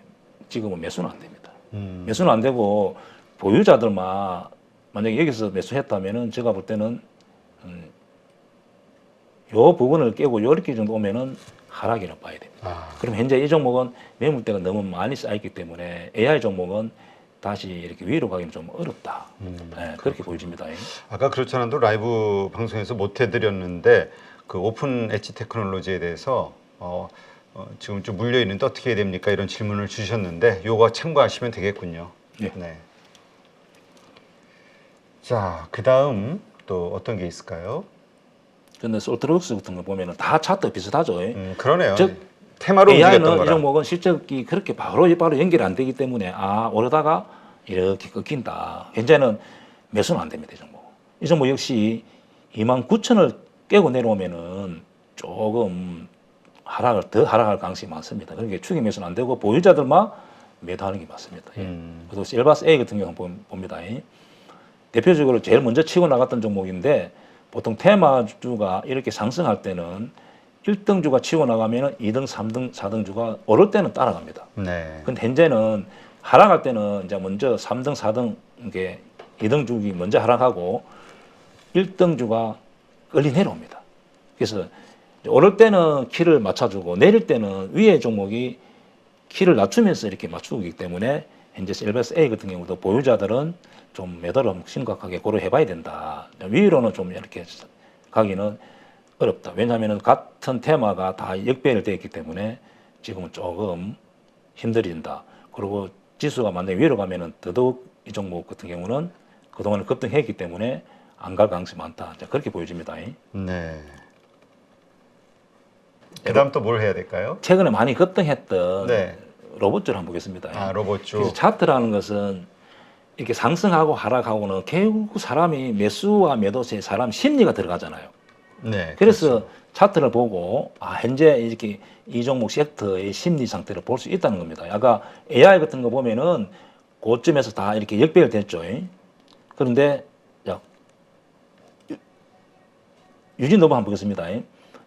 지금은 매수는 안 됩니다. 매수는 안 되고 보유자들만 만약에 여기서 매수했다면은 제가 볼 때는 요 부분을 깨고 이렇게 정도 오면은 하락이라고 봐야 됩니다. 그럼 현재 이 종목은 매물대가 너무 많이 쌓였기 때문에 AI 종목은 다시 이렇게 위로 가기는 좀 어렵다. 그렇게 보여집니다. 아까 그렇지 않아도 라이브 방송에서 못 해드렸는데 그 오픈 엣지 테크놀로지에 대해서 지금 좀 물려 있는데 어떻게 해야 됩니까? 이런 질문을 주셨는데 요거 참고하시면 되겠군요. 네. 네. 자, 그다음 또 어떤 게 있을까요? 근데 솔트룩스 같은 거 보면은 다 차트 비슷하죠. 그러네요. 즉, 테마로 움직였던 AI는 이 거라. 종목은 실적이 그렇게 바로 연결이 안 되기 때문에 오르다가 이렇게 꺾인다. 현재는 매수는 안 됩니다. 이 종목. 이 종목 역시 29,000을 깨고 내려오면은 조금 더 하락할 가능성이 많습니다. 그러니까 추격 매수는 안 되고 보유자들만 매도하는 게 맞습니다. 그래서 셀바스 A 같은 경우 봅니다. 대표적으로 제일 먼저 치고 나갔던 종목인데 보통 테마주가 이렇게 상승할 때는 1등주가 치고 나가면 2등, 3등, 4등주가 오를 때는 따라갑니다. 네. 근데 현재는 하락할 때는 이제 먼저 3등, 4등, 이게 2등주기 먼저 하락하고 1등주가 끌리 내려옵니다. 그래서 오를 때는 키를 맞춰주고 내릴 때는 위에 종목이 키를 낮추면서 이렇게 맞추기 때문에 현재 셀바스 A 같은 경우도 보유자들은 좀 매도를 심각하게 고려해봐야 된다. 위로는 좀 이렇게 가기는 어렵다. 왜냐하면 같은 테마가 다 역배열 되어 있기 때문에 지금은 조금 힘들어진다. 그리고 지수가 만약에 위로 가면은 더더욱 이 종목 같은 경우는 그동안 급등했기 때문에 안 갈 가능성이 많다. 자, 그렇게 보여집니다. 네. 그다음 또 뭘 해야 될까요? 최근에 많이 급등했던 네. 로봇줄 한번 보겠습니다. 로봇주. 그래서 차트라는 것은 이렇게 상승하고 하락하고는 결국 사람이 매수와 매도세 사람 심리가 들어가잖아요. 네. 그래서 그렇죠. 차트를 보고 현재 이렇게 이 종목 섹터의 심리 상태를 볼 수 있다는 겁니다. 아까 AI 같은 거 보면은 고점에서 다 이렇게 역배열됐죠. 그런데 유진노브 한번 보겠습니다.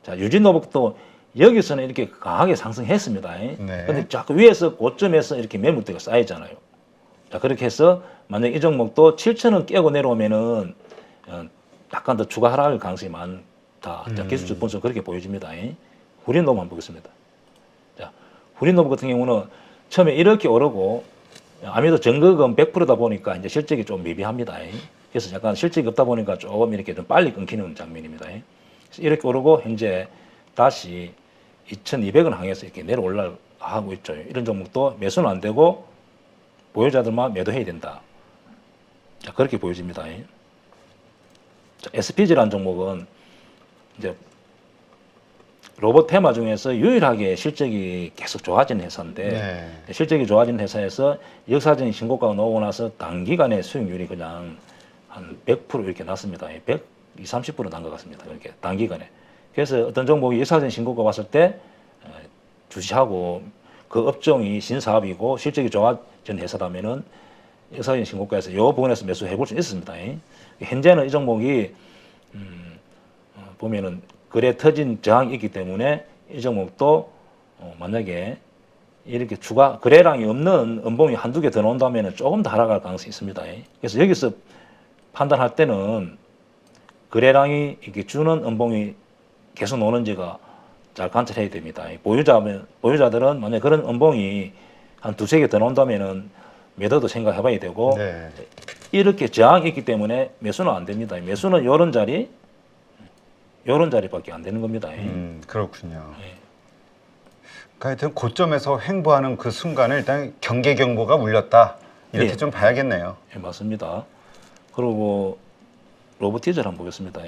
자, 유진노브도 여기서는 이렇게 강하게 상승했습니다. 그런데 자꾸 위에서 고점에서 이렇게 매물대가 쌓이잖아요. 자, 그렇게 해서 만약 이 종목도 7,000원 깨고 내려오면은 약간 더 추가 하락할 가능성이 많다. 자, 기술적 분석 그렇게 보여집니다. 후린노브 한번 보겠습니다. 자, 후린노브 같은 경우는 처음에 이렇게 오르고 아무래도 전거금 100%다 보니까 이제 실적이 좀 미비합니다. 그래서 약간 실적이 없다 보니까 조금 이렇게 좀 빨리 끊기는 장면입니다. 그래서 이렇게 오르고 현재 다시 2,200원 항에서 이렇게 내려 올라가고 있죠. 이런 종목도 매수는 안 되고 보유자들만 매도해야 된다. 자, 그렇게 보여집니다. 자, SPG라는 종목은 이제 로봇 테마 중에서 유일하게 실적이 계속 좋아진 회사인데 네. 실적이 좋아진 회사에서 역사적인 신고가가 나오고 나서 단기간에 수익률이 그냥 한 100% 이렇게 났습니다. 120, 30%난 것 같습니다. 이렇게 단기간에. 그래서 어떤 종목이 역사적인 신고가 왔을 때 주시하고 그 업종이 신사업이고 실적이 좋아진 회사라면은 역사적인 신고가에서 이 부분에서 매수해 볼 수 있습니다. 현재는 이 종목이 보면은 거래 터진 저항이 있기 때문에 이 종목도 만약에 이렇게 추가 거래량이 없는 음봉이 한두 개 더 나온다면 조금 더 하락할 가능성이 있습니다. 그래서 여기서 판단할 때는 거래량이 이렇게 주는 음봉이 계속 나오는지가 잘 관찰해야 됩니다. 보유자들은 만약 그런 음봉이 한 두세 개 더 나온다면은 매도도 생각해 봐야 되고 네. 이렇게 저항이 있기 때문에 매수는 안 됩니다. 매수는 요런 자리밖에 안 되는 겁니다. 그렇군요. 예. 그러니까 하여튼 고점에서 횡보하는 그 순간을 일단 경계 경보가 울렸다. 이렇게 네. 좀 봐야겠네요. 예, 맞습니다. 그리고 로보티즈를 한번 보겠습니다.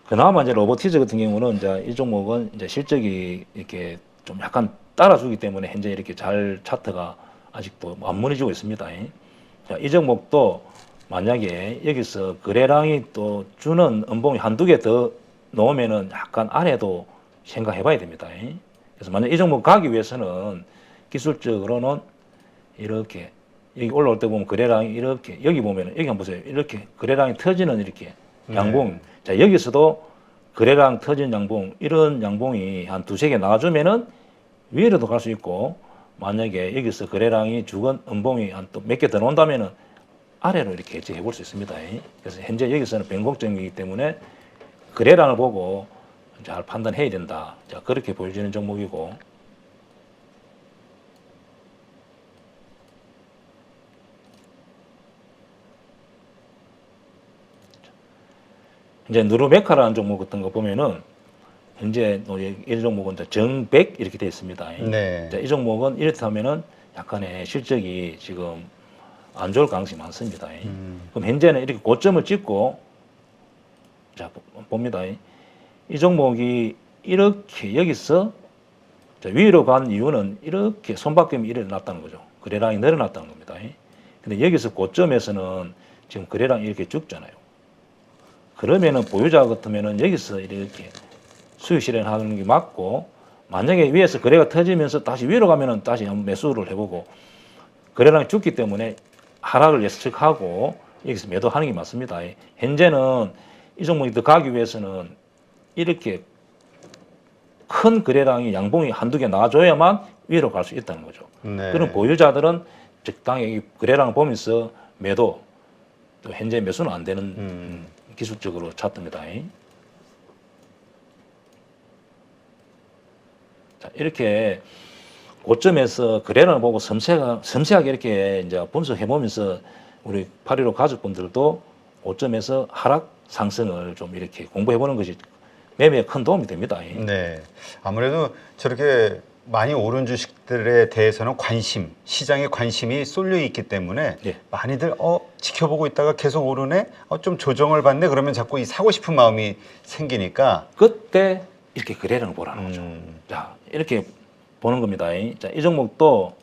그나마 이제 로보티즈 같은 경우는 이제 이 종목은 이제 실적이 이렇게 좀 약간 따라주기 때문에 현재 이렇게 잘 차트가 아직도 안 무너지고 있습니다. 자, 이 종목도 만약에 여기서 거래량이 또 주는 음봉이 한두 개 더 넣으면은 약간 아래도 생각해 봐야 됩니다. 그래서 만약 이 종목 가기 위해서는 기술적으로는 이렇게 여기 올라올 때 보면 거래량이 이렇게 여기 보면은 여기 한번 보세요. 이렇게 거래량이 터지는 이렇게 양봉. 자, 여기서도 거래량 터진 양봉 이런 양봉이 한 두세 개 나와주면은 위로도 갈 수 있고 만약에 여기서 거래량이 죽은 음봉이 한 또 몇 개 더 나온다면은 아래로 이렇게 해지해 볼 수 있습니다. 그래서 현재 여기서는 변곡점이기 때문에 거래량을 보고 잘 판단해야 된다. 자, 그렇게 보여지는 종목이고. 이제 누르메카라는 종목 같은 거 보면은 현재 이 종목은 정백 이렇게 되어 있습니다. 네. 자, 이 종목은 이렇다면은 약간의 실적이 지금 안 좋을 가능성이 많습니다. 그럼 현재는 이렇게 고점을 찍고 자 봅니다. 이 종목이 이렇게 여기서 자, 위로 간 이유는 이렇게 손바뀜이 일어났다는 거죠. 거래량이 늘어났다는 겁니다. 근데 여기서 고점에서는 지금 거래량이 이렇게 죽잖아요. 그러면은 보유자 같으면은 여기서 이렇게 수익 실현하는 게 맞고 만약에 위에서 거래가 터지면서 다시 위로 가면은 다시 한번 매수를 해보고 거래량이 죽기 때문에 하락을 예측하고 여기서 매도하는 게 맞습니다. 현재는 이 종목이 더 가기 위해서는 이렇게 큰 거래량이 양봉이 한두 개 나와줘야만 위로 갈 수 있다는 거죠. 네. 그런 보유자들은 적당히 이 거래량을 보면서 매도, 또 현재 매수는 안 되는 기술적으로 차트입니다. 자, 이렇게 고점에서 거래량을 보고 섬세하게 이렇게 이제 분석해 보면서 우리 815 가족분들도 고점에서 하락 상승을 좀 이렇게 공부해 보는 것이 매매에 큰 도움이 됩니다. 네. 아무래도 저렇게 많이 오른 주식들에 대해서는 시장에 관심이 쏠려 있기 때문에 네. 많이들 지켜보고 있다가 계속 오르네, 좀 조정을 받네 그러면 자꾸 이 사고 싶은 마음이 생기니까 그때 이렇게 거래량을 보라는 거죠. 자, 이렇게 보는 겁니다. 자, 이 종목도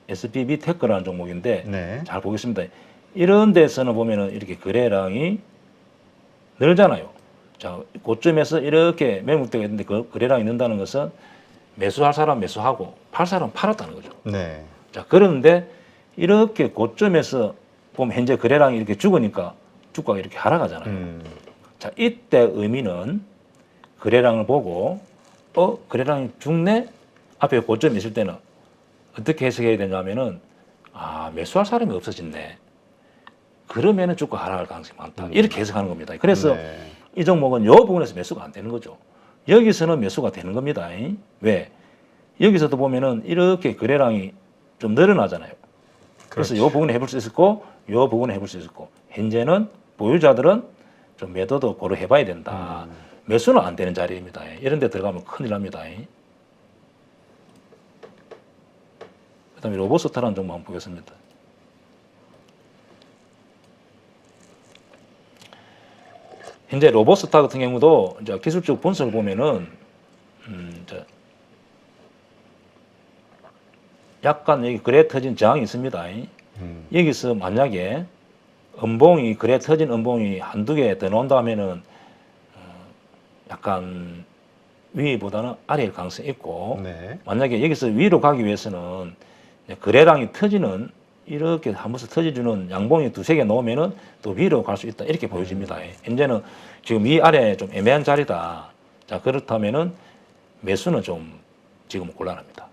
SPB 테크라는 종목인데 네. 잘 보겠습니다. 이런 데서는 보면은 이렇게 거래량이 늘잖아요. 자, 고점에서 이렇게 매물대가 있는데 그 거래량이 는다는 것은 매수할 사람 매수하고 팔 사람 팔았다는 거죠. 네. 자, 그런데 이렇게 고점에서 보면 현재 거래량이 이렇게 죽으니까 주가가 이렇게 하락하잖아요. 자, 이때 의미는 거래량을 보고 거래량이 죽네? 앞에 고점이 있을 때는 어떻게 해석해야 되냐면은 매수할 사람이 없어졌네. 그러면은 주가 하락할 가능성이 많다. 이렇게 해석하는 겁니다. 그래서 네. 이 종목은 이 부분에서 매수가 안 되는 거죠. 여기서는 매수가 되는 겁니다. 왜? 여기서도 보면은 이렇게 거래량이 좀 늘어나잖아요. 그래서 이 부분에 해볼 수 있었고, 이 부분에 해볼 수 있었고, 현재는 보유자들은 좀 매도도 고려해 봐야 된다. 매수는 안 되는 자리입니다. 이런 데 들어가면 큰일 납니다. 그 다음에 로보스타라는 종목 한번 보겠습니다. 현재 로보스타 같은 경우도 이제 기술적 분석을 보면은 이제 약간 여기 그래 터진 저항이 있습니다. 여기서 만약에 음봉이 그래 터진 음봉이 한두 개 더 나온다면은 약간 위보다는 아래일 가능성이 있고 네. 만약에 여기서 위로 가기 위해서는 거래량이 터지는 이렇게 한 번씩 터져주는 양봉이 두세 개 놓으면은 또 위로 갈 수 있다 이렇게 보여집니다. 현재는 지금 위 아래 좀 애매한 자리다. 자 그렇다면은 매수는 좀 지금 곤란합니다.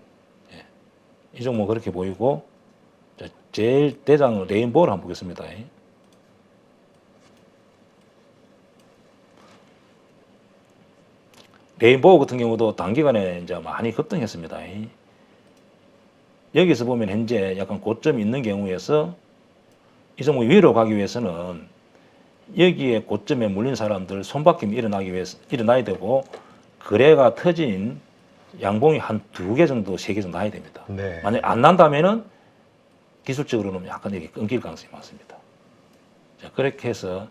예. 이 종목 그렇게 보이고 자, 제일 대장 레인보우를 한번 보겠습니다. 레인보우 같은 경우도 단기간에 이제 많이 급등했습니다. 여기서 보면 현재 약간 고점이 있는 경우에서 이 종목 위로 가기 위해서는 여기에 고점에 물린 사람들 손바뀜이 일어나야 되고 거래가 터진 양봉이 한 두 개 정도, 세 개 정도 나야 됩니다. 네. 만약 안 난다면은 기술적으로는 약간 이렇게 끊길 가능성이 많습니다. 자, 그렇게 해서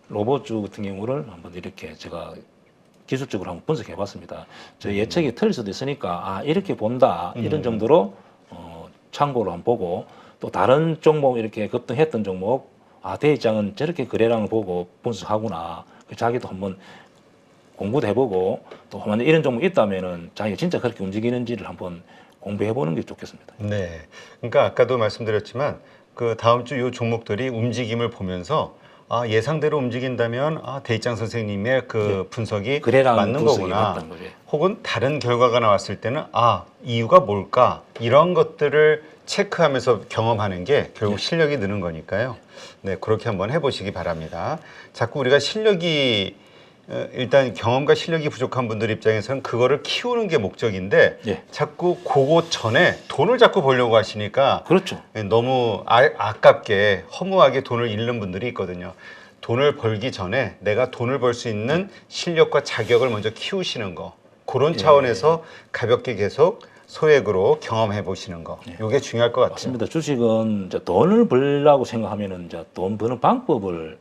로봇주 같은 경우를 한번 이렇게 제가 기술적으로 한번 분석해 봤습니다. 저 예측이 틀릴 수도 있으니까 이렇게 본다 이런 정도로 참고로 한번 보고 또 다른 종목 이렇게 급등했던 종목 대입장은 저렇게 거래량을 보고 분석하구나 자기도 한번 공부도 해보고 또 만약 이런 종목이 있다면은 자기가 진짜 그렇게 움직이는지를 한번 공부해 보는 게 좋겠습니다. 네. 그러니까 아까도 말씀드렸지만 그 다음 주 요 종목들이 움직임을 보면서 예상대로 움직인다면 대입장 선생님의 그 분석이 거래량 맞는 분석이 거구나. 맞다는 거죠. 혹은 다른 결과가 나왔을 때는 이유가 뭘까? 이런 것들을 체크하면서 경험하는 게 결국 실력이 느는 거니까요. 네, 그렇게 한번 해보시기 바랍니다. 자꾸 우리가 일단 경험과 실력이 부족한 분들 입장에서는 그거를 키우는 게 목적인데 자꾸 그거 전에 돈을 자꾸 벌려고 하시니까 그렇죠. 너무 아깝게 허무하게 돈을 잃는 분들이 있거든요. 돈을 벌기 전에 내가 돈을 벌 수 있는 실력과 자격을 먼저 키우시는 거. 그런 차원에서 가볍게 계속 소액으로 경험해 보시는 거. 이게 중요할 것 같아요. 맞습니다. 주식은 이제 돈을 벌려고 생각하면은 이제 돈 버는 방법을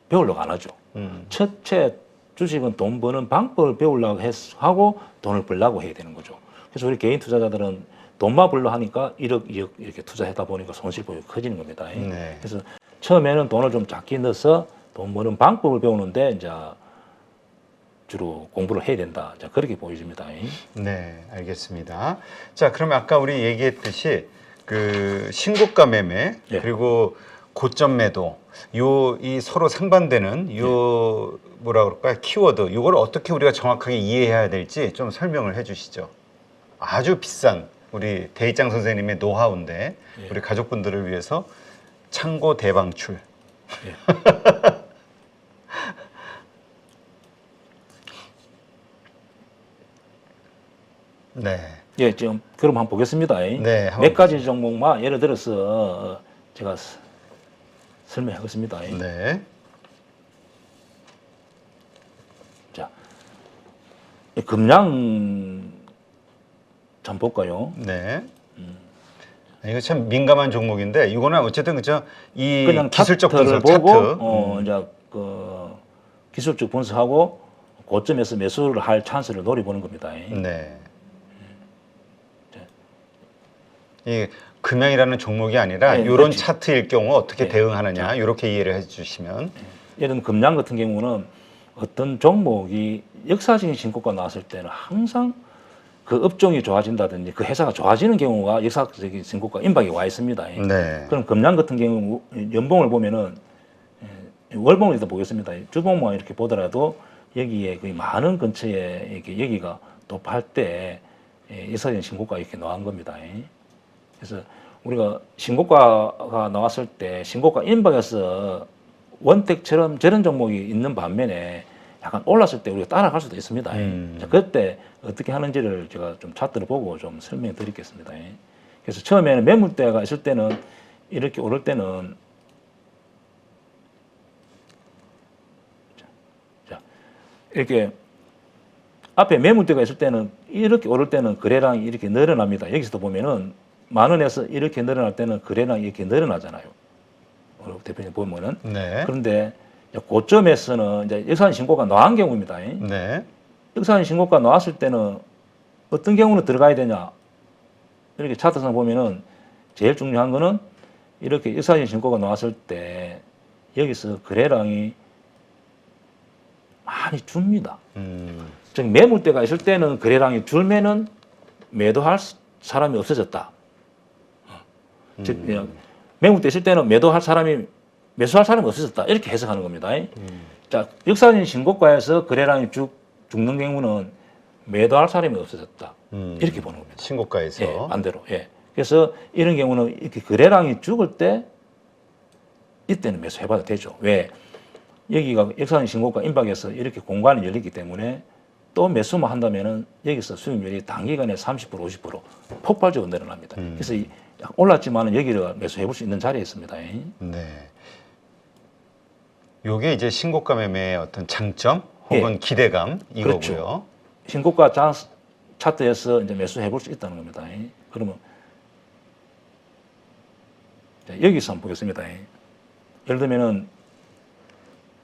배우려고 안 하죠. 첫째 주식은 돈 버는 방법을 배우려고 하고 돈을 벌려고 해야 되는 거죠. 그래서 우리 개인 투자자들은 돈만 벌려 하니까 1억, 2억 이렇게 투자하다 보니까 손실폭이 커지는 겁니다. 네. 그래서 처음에는 돈을 좀 작게 넣어서 돈 버는 방법을 배우는데 이제 주로 공부를 해야 된다. 자, 그렇게 보여집니다. 네, 알겠습니다. 자, 그러면 아까 우리 얘기했듯이 그 신고가 매매 그리고 고점 매도 이 서로 상반되는 뭐라 그럴까요? 키워드 이걸 어떻게 우리가 정확하게 이해해야 될지 좀 설명을 해주시죠. 아주 비싼 우리 대입장 선생님의 노하우인데 우리 가족분들을 위해서 창고 대방출. 네. 지금 그럼 한번 보겠습니다. 네, 몇 가지 종목만 예를 들어서 제가 설명하겠습니다. 네. 자, 금양 좀 볼까요? 네. 이거 참 민감한 종목인데 이거는 어쨌든 그죠 이 그냥 기술적 분석 보고 차트. 이제 그 기술적 분석하고 고점에서 매수를 할 찬스를 노려보는 겁니다. 네. 이 금양이라는 종목이 아니라 이런 그렇지. 차트일 경우 어떻게 대응하느냐 이렇게 이해를 해주시면. 예를 들면 금양 같은 경우는 어떤 종목이 역사적인 신고가 나왔을 때는 항상 그 업종이 좋아진다든지 그 회사가 좋아지는 경우가 역사적인 신고가 임박이 와 있습니다. 네. 그럼 금양 같은 경우 연봉을 보면은 월봉을 일단 보겠습니다. 주봉만 이렇게 보더라도 여기에 거의 많은 근처에 이렇게 여기가 도파할 때 역사적인 신고가 이렇게 나온 겁니다. 그래서 우리가 신고가가 나왔을 때 신고가 임박해서 원택처럼 저런 종목이 있는 반면에 약간 올랐을 때 우리가 따라갈 수도 있습니다. 자, 그때 어떻게 하는지를 제가 좀 차트를 보고 좀 설명해 드리겠습니다. 그래서 처음에는 매물대가 있을 때는 이렇게 오를 때는 이렇게 앞에 매물대가 있을 때는 이렇게 오를 때는 거래량이 이렇게 늘어납니다. 여기서도 보면은 10,000원에서 이렇게 늘어날 때는 거래량이 이렇게 늘어나잖아요. 대표님 보면은. 네. 그런데 고점에서는 이제 역사적인 신고가 나온 경우입니다. 네. 역사적인 신고가 나왔을 때는 어떤 경우는 들어가야 되냐? 이렇게 차트상 보면은 제일 중요한 거는 이렇게 역사적인 신고가 나왔을 때 여기서 거래량이 많이 줍니다. 즉 매물대가 있을 때는 거래량이 줄면은 매도할 사람이 없어졌다. 즉 그냥 매물대 있을 때는 매도할 사람이 매수할 사람이 없어졌다. 이렇게 해석하는 겁니다. 자, 역사적인 신고가에서 거래량이 죽는 경우는 매도할 사람이 없어졌다. 이렇게 보는 겁니다. 신고가에서. 예, 반대로. 예. 그래서 이런 경우는 이렇게 거래량이 죽을 때 이때는 매수해봐도 되죠. 왜? 여기가 역사적인 신고가 임박해서 이렇게 공간이 열리기 때문에 또 매수만 한다면은 여기서 수익률이 단기간에 30% 50% 폭발적으로 늘어납니다. 그래서 올랐지만은 여기를 매수해볼 수 있는 자리에 있습니다. 네. 요게 이제 신고가 매매의 어떤 장점 혹은 기대감 이거고요. 그렇죠. 신고가 차트에서 이제 매수해볼 수 있다는 겁니다. 그러면 자, 여기서 한번 보겠습니다. 예를 들면은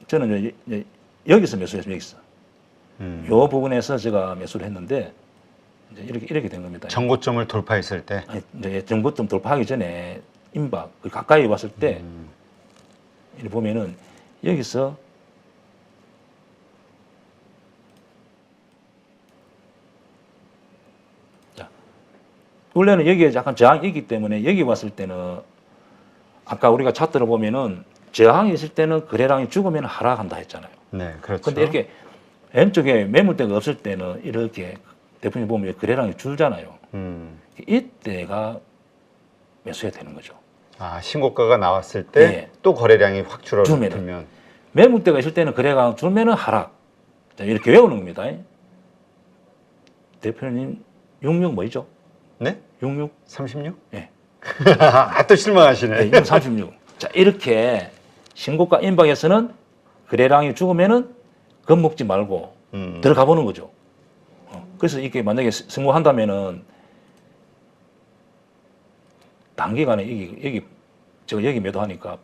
저는 이제 여기서 매수했습니다. 여기서 요 부분에서 제가 매수를 했는데 이제 이렇게 된 겁니다. 정고점을 돌파했을 때. 아니, 이제 정고점 돌파하기 전에 임박 가까이 왔을 때 이렇게 보면은 여기서 자, 원래는 여기에 약간 저항이 있기 때문에 여기 왔을 때는 아까 우리가 차트를 보면은 저항이 있을 때는 거래량이 죽으면 하락한다 했잖아요. 네, 그렇죠. 근데 이렇게 왼쪽에 매물대가 없을 때는 이렇게 대표님 보면 거래량이 줄잖아요. 이때가 매수해야 되는 거죠. 아, 신고가가 나왔을 때 또 거래량이 확 줄어들면 매물대가 있을 때는 거래가 줄면은 하락. 자, 이렇게 외우는 겁니다. 대표님 66 뭐죠? 네? 66? 36? 예. 또 실망하시네. 네, 36. 자, 이렇게 신고가 임박에서는 거래량이 죽으면은 겁먹지 말고 들어가 보는 거죠. 그래서 이게 만약에 승부한다면은 단기간에 여기 제가 여기 매도하니까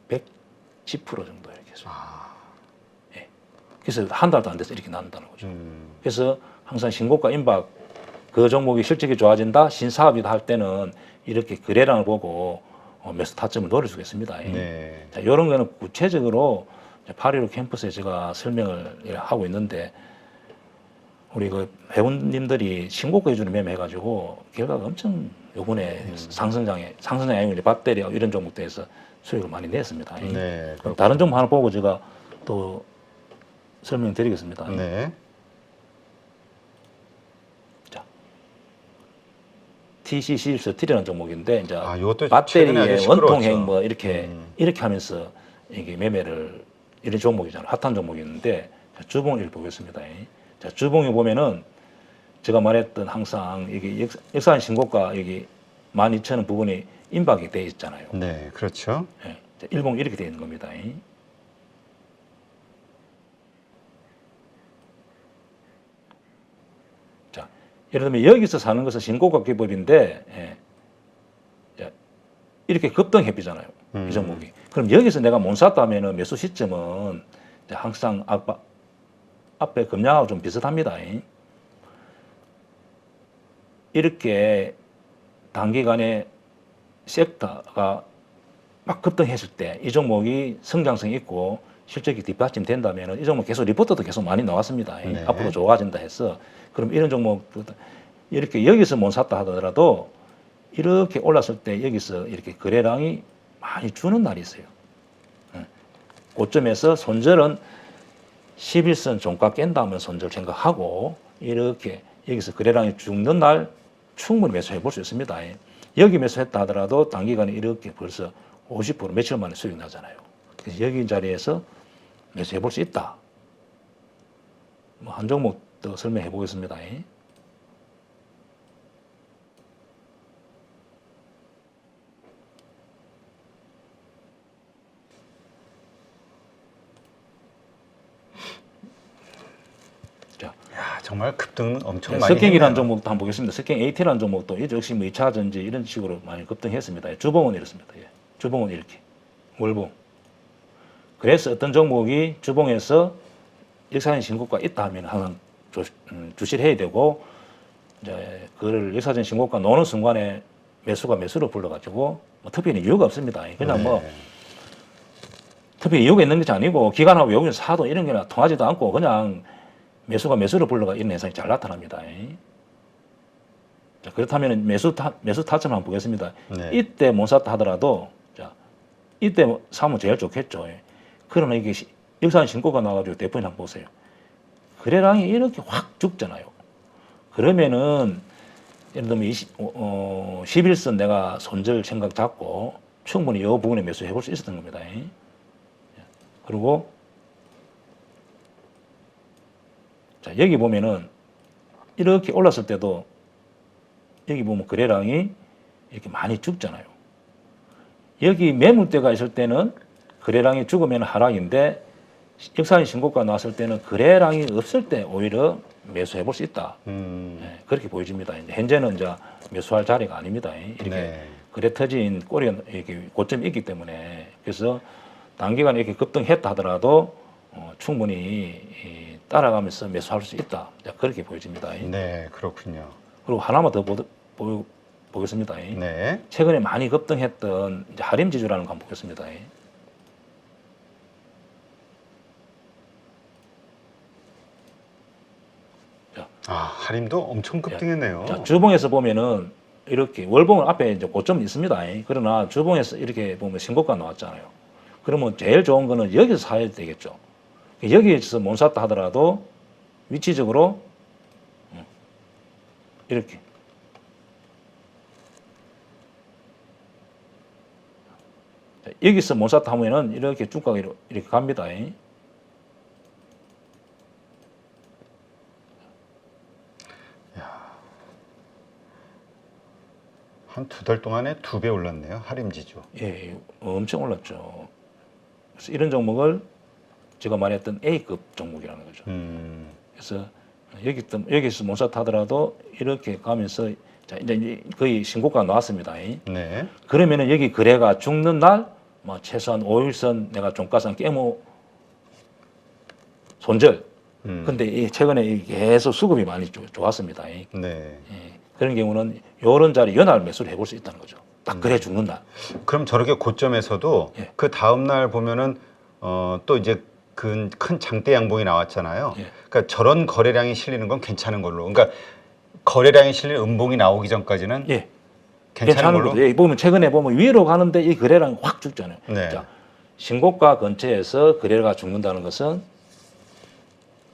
110% 정도 이렇게 해서. 예. 그래서 한 달도 안 돼서 이렇게 나온다는 거죠. 그래서 항상 신고가 임박 그 종목이 실적이 좋아진다 신사업이다 할 때는 이렇게 거래량을 보고 매수 타점을 노릴 수가 있습니다. 네. 자, 이런 거는 구체적으로 8.15 캠퍼스에 제가 설명을 하고 있는데 우리 그 회원님들이 신고가 기준으로 매매해가지고 결과가 엄청 요번에 상승장에 아니면 배터리 이런 종목들에서 수익을 많이 냈습니다. 네. 그럼 다른 종목 하나 보고 제가 또 설명드리겠습니다. 네. 자, TCC 스틸이라는 종목인데 이제 이것도 최근에 아주 배터리의 시끄러웠죠. 원통행 뭐 이렇게 하면서 이게 매매를 이런 종목이잖아요. 핫한 종목이었는데 주봉을 보겠습니다. 자, 주봉에 보면은 제가 말했던 항상 이게 역사적인 신고가 여기 12,000원 부분이 임박이 돼 있잖아요. 네, 그렇죠. 예, 자, 일봉 이렇게 되어 있는 겁니다. 자, 예를 들면 여기서 사는 것은 신고가 기법인데 자, 이렇게 급등해비잖아요. 이 종목이. 그럼 여기서 내가 못 샀다 하면은 매수 시점은 항상 앞에 금량하고 좀 비슷합니다. 이렇게 단기간에 섹터가 막 급등했을 때 이 종목이 성장성이 있고 실적이 뒷받침된다면 이 종목 계속 리포트도 계속 많이 나왔습니다. 네. 앞으로 좋아진다 해서 그럼 이런 종목 이렇게 여기서 못 샀다 하더라도 이렇게 올랐을 때 여기서 이렇게 거래량이 많이 주는 날이 있어요. 고점에서 손절은 11선 종가 깬다 하면 손절 생각하고 이렇게 여기서 거래량이 죽는 날 충분히 매수해 볼 수 있습니다. 여기 매수했다 하더라도 단기간에 이렇게 벌써 50% 며칠 만에 수익 나잖아요. 그래서 여기 자리에서 매수해 볼 수 있다. 뭐 한 종목 더 설명해 보겠습니다. 야, 정말 급등은 엄청 많이 석경이라는 했네요. 종목도 한번 보겠습니다. 석경 AT라는 종목도 역시 뭐 2차 전지 이런 식으로 많이 급등했습니다. 주봉은 이렇습니다. 주봉은 이렇게 월봉. 그래서 어떤 종목이 주봉에서 역사적인 신고가 있다 하면 항상 주시를 해야 되고, 이제 그걸 역사적인 신고가 노는 순간에 매수가 매수로 불러가지고 뭐 특별히 이유가 없습니다. 그냥 뭐 네. 특별히 이유가 있는 것이 아니고 기관하고 외국인 사도 이런 게 통하지도 않고 그냥 매수가 매수로 불러가 이런 현상이 잘 나타납니다. 자, 그렇다면 매수 타점 한번 보겠습니다. 네. 이때 못 샀다 하더라도 자, 이때 사면 제일 좋겠죠. 그러나 이게 역사적인 신고가 나와가지고 대표님 한번 보세요. 거래량이 이렇게 확 죽잖아요. 그러면은 예를 들면 11선 내가 손절 생각 잡고 충분히 이 부분에 매수해 볼 수 있었던 겁니다. 그리고 자, 여기 보면은 이렇게 올랐을 때도 여기 보면 거래량이 이렇게 많이 죽잖아요. 여기 매물대가 있을 때는 거래량이 죽으면 하락인데 역사적인 신고가 나왔을 때는 거래량이 없을 때 오히려 매수해 볼 수 있다. 그렇게 보여집니다. 이제 현재는 이제 매수할 자리가 아닙니다. 이렇게 네. 거래 터진 꼬리가 이렇게 고점이 있기 때문에 그래서 단기간에 이렇게 급등했다 하더라도 충분히 따라가면서 매수할 수 있다. 그렇게 보여집니다. 네, 그렇군요. 그리고 하나만 더 보겠습니다. 네. 최근에 많이 급등했던 이제 하림 지주라는 거 한번 보겠습니다. 하림도 엄청 급등했네요. 자, 주봉에서 보면은 이렇게 월봉은 앞에 이제 고점이 있습니다. 그러나 주봉에서 이렇게 보면 신고가 나왔잖아요. 그러면 제일 좋은 거는 여기서 사야 되겠죠. 여기에서 못 샀다 하더라도 위치적으로 이렇게 자, 여기서 못 샀다 하면은 이렇게 주가가 이렇게 갑니다. 한 2달 동안에 2배 올랐네요. 하림지주. 예, 엄청 올랐죠. 그래서 이런 종목을 제가 말했던 A급 종목이라는 거죠. 그래서 여기서 못 샀다 하더라도 이렇게 가면서 자, 이제 거의 신고가 나왔습니다. 네. 그러면은 여기 거래가 죽는 날, 뭐 최소한 5일선 내가 종가상 깨모 손절. 근데 최근에 계속 수급이 많이 좋았습니다. 네. 그런 경우는 이런 자리 연할 매수를 해볼 수 있다는 거죠. 딱 그래 죽는 날. 그럼 저렇게 고점에서도 예. 그 다음 날 보면은 또 이제 큰 장대 양봉이 나왔잖아요. 예. 그러니까 저런 거래량이 실리는 건 괜찮은 걸로. 그러니까 거래량이 실리는 음봉이 나오기 전까지는 예. 괜찮은 걸로. 거죠. 보면 최근에 보면 위로 가는데 이 거래량이 확 죽잖아요. 네. 자, 신고가 근처에서 거래가 죽는다는 것은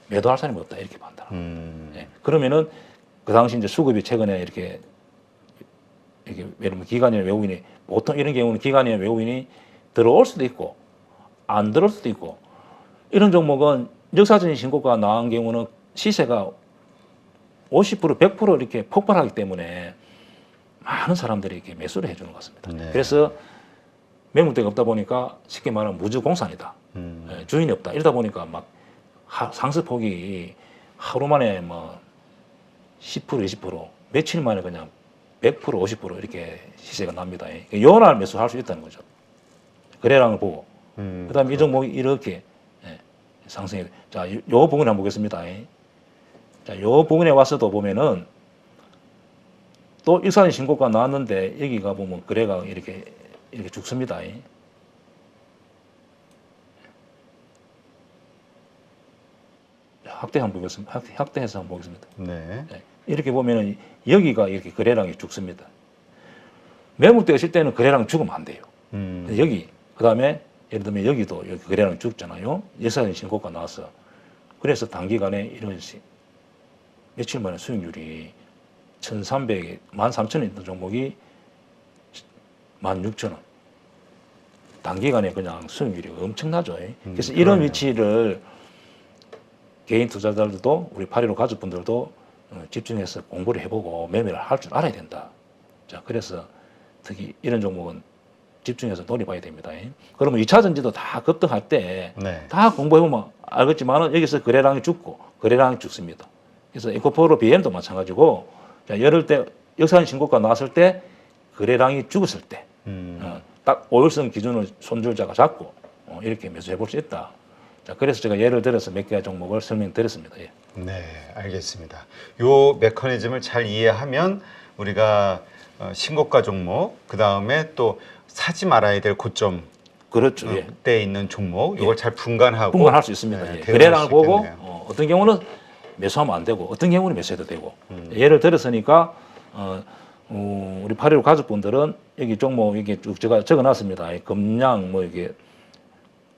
매도할 사람이 없다 이렇게 판단. 예. 그러면은 그 당시 이제 수급이 최근에 이렇게 예를 들면 기관이나 외국인이 보통 이런 경우는 기관이나 외국인이 들어올 수도 있고 안 들어올 수도 있고 이런 종목은 역사적인 신고가 나온 경우는 시세가 50% 100% 이렇게 폭발하기 때문에 많은 사람들이 이렇게 매수를 해주는 것 같습니다. 네. 그래서 매물대가 없다 보니까 쉽게 말하면 무주공산이다. 주인이 없다. 이러다 보니까 막 상승폭이 하루 만에 뭐 10% 20% 며칠 만에 그냥 100% 50% 이렇게 시세가 납니다. 요날 매수할 수 있다는 거죠. 거래량을 보고. 그다음에 이 종목이 이렇게 상승해. 자, 요 부분을 한번 보겠습니다. 자, 요 부분에 와서도 보면은 또 일산의 신고가 나왔는데 여기가 보면 거래가 이렇게 죽습니다. 확대 한번 보겠습니다. 확대해서 한번 보겠습니다. 네. 이렇게 보면은 여기가 이렇게 거래량이 죽습니다. 매물대가 실 때는 거래량 죽으면 안 돼요. 여기 그다음에 예를 들면 여기도 여기 거래량 죽잖아요. 역사적인 신고가 나왔어. 그래서 단기간에 이런 며칠 만에 수익률이 1,300에 13,000원 있던 종목이 16,000원. 단기간에 그냥 수익률이 엄청나죠. 그래서 이런 위치를 개인 투자자들도 우리 8.15 가족분들도 집중해서 공부를 해보고 매매를 할 줄 알아야 된다. 자, 그래서 특히 이런 종목은 집중해서 노려봐야 됩니다. 그러면 2차 전지도 다 급등할 때 다 네. 공부해보면 알겠지만 여기서 거래량이 죽고 거래량이 죽습니다. 그래서 에코프로 BM도 마찬가지고 자, 이럴 때 역사적인 신고가 나왔을 때 거래량이 죽었을 때 딱 5일선 기준을 손절자가 잡고 이렇게 매수해 볼 수 있다. 자, 그래서 제가 예를 들어서 몇 개 종목을 설명드렸습니다. 예. 네, 알겠습니다. 요 메커니즘을 잘 이해하면 우리가 신고가 종목, 그 다음에 또 사지 말아야 될 고점 그렇죠. 예. 때 있는 종목, 이걸 잘 분간하고 분간할 수 있습니다. 네, 예. 대응할 거래량을 수 보고 있겠네요. 어떤 경우는 매수하면 안 되고 어떤 경우는 매수해도 되고 예를 들었으니까 우리 8.15 가족분들은 여기 종목 이게 쭉 제가 적어놨습니다. 금양 뭐 이게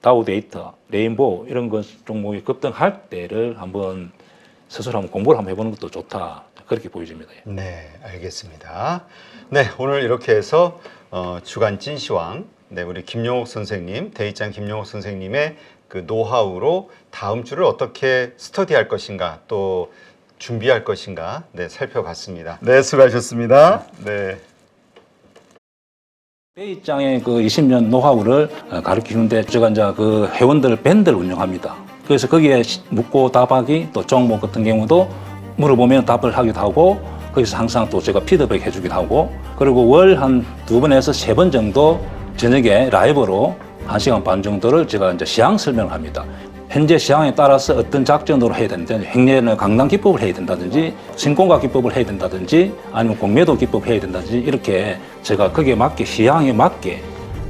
다우데이터, 레인보우 이런 것 종목이 급등할 때를 한번 스스로 한번 공부를 한번 해보는 것도 좋다. 그렇게 보여집니다. 예. 네, 알겠습니다. 네, 오늘 이렇게 해서 주간 찐시황, 네, 우리 김용옥 선생님, 대입장 김용옥 선생님의 그 노하우로 다음 주를 어떻게 스터디할 것인가, 또 준비할 것인가, 네, 살펴봤습니다. 네, 수고하셨습니다. 네. 대입장의 그 20년 노하우를 가르치는데 제가 이제 그 회원들 밴드를 운영합니다. 그래서 거기에 묻고 답하기 또 종목 같은 경우도 물어보면 답을 하기도 하고 거기서 항상 또 제가 피드백 해주기도 하고 그리고 월 한 2번에서 3번 정도 저녁에 라이브로 1시간 반 정도를 제가 이제 시황 설명을 합니다. 현재 시황에 따라서 어떤 작전으로 해야 되는지 행례는 강당 기법을 해야 된다든지 신공가 기법을 해야 된다든지 아니면 공매도 기법을 해야 된다든지 이렇게 제가 거기에 맞게 시황에 맞게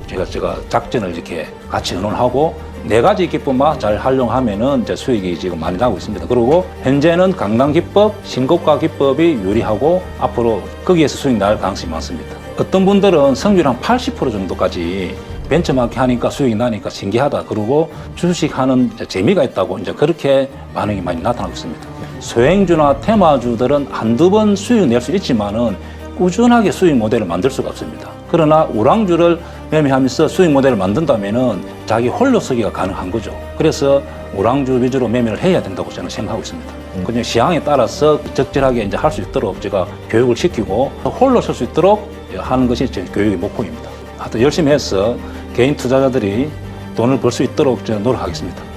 제가 작전을 이렇게 같이 의논하고 4가지 기법만 잘 활용하면은 이제 수익이 지금 많이 나고 있습니다. 그리고 현재는 강당 기법, 신고가 기법이 유리하고 앞으로 거기에서 수익 날 가능성이 많습니다. 어떤 분들은 성률 한 80% 정도까지 벤처마켓 하니까 수익이 나니까 신기하다. 그리고 주식하는 재미가 있다고 이제 그렇게 반응이 많이 나타나고 있습니다. 소행주나 테마주들은 한두 번 수익 낼 수 있지만은 꾸준하게 수익 모델을 만들 수가 없습니다. 그러나 우량주를 매매하면서 수익 모델을 만든다면은 자기 홀로 서기가 가능한 거죠. 그래서 우량주 위주로 매매를 해야 된다고 저는 생각하고 있습니다. 그냥 시황에 따라서 적절하게 이제 할 수 있도록 제가 교육을 시키고 홀로 설 수 있도록 하는 것이 제 교육의 목표입니다. 하여튼 열심히 해서 개인 투자자들이 돈을 벌 수 있도록 저는 노력하겠습니다.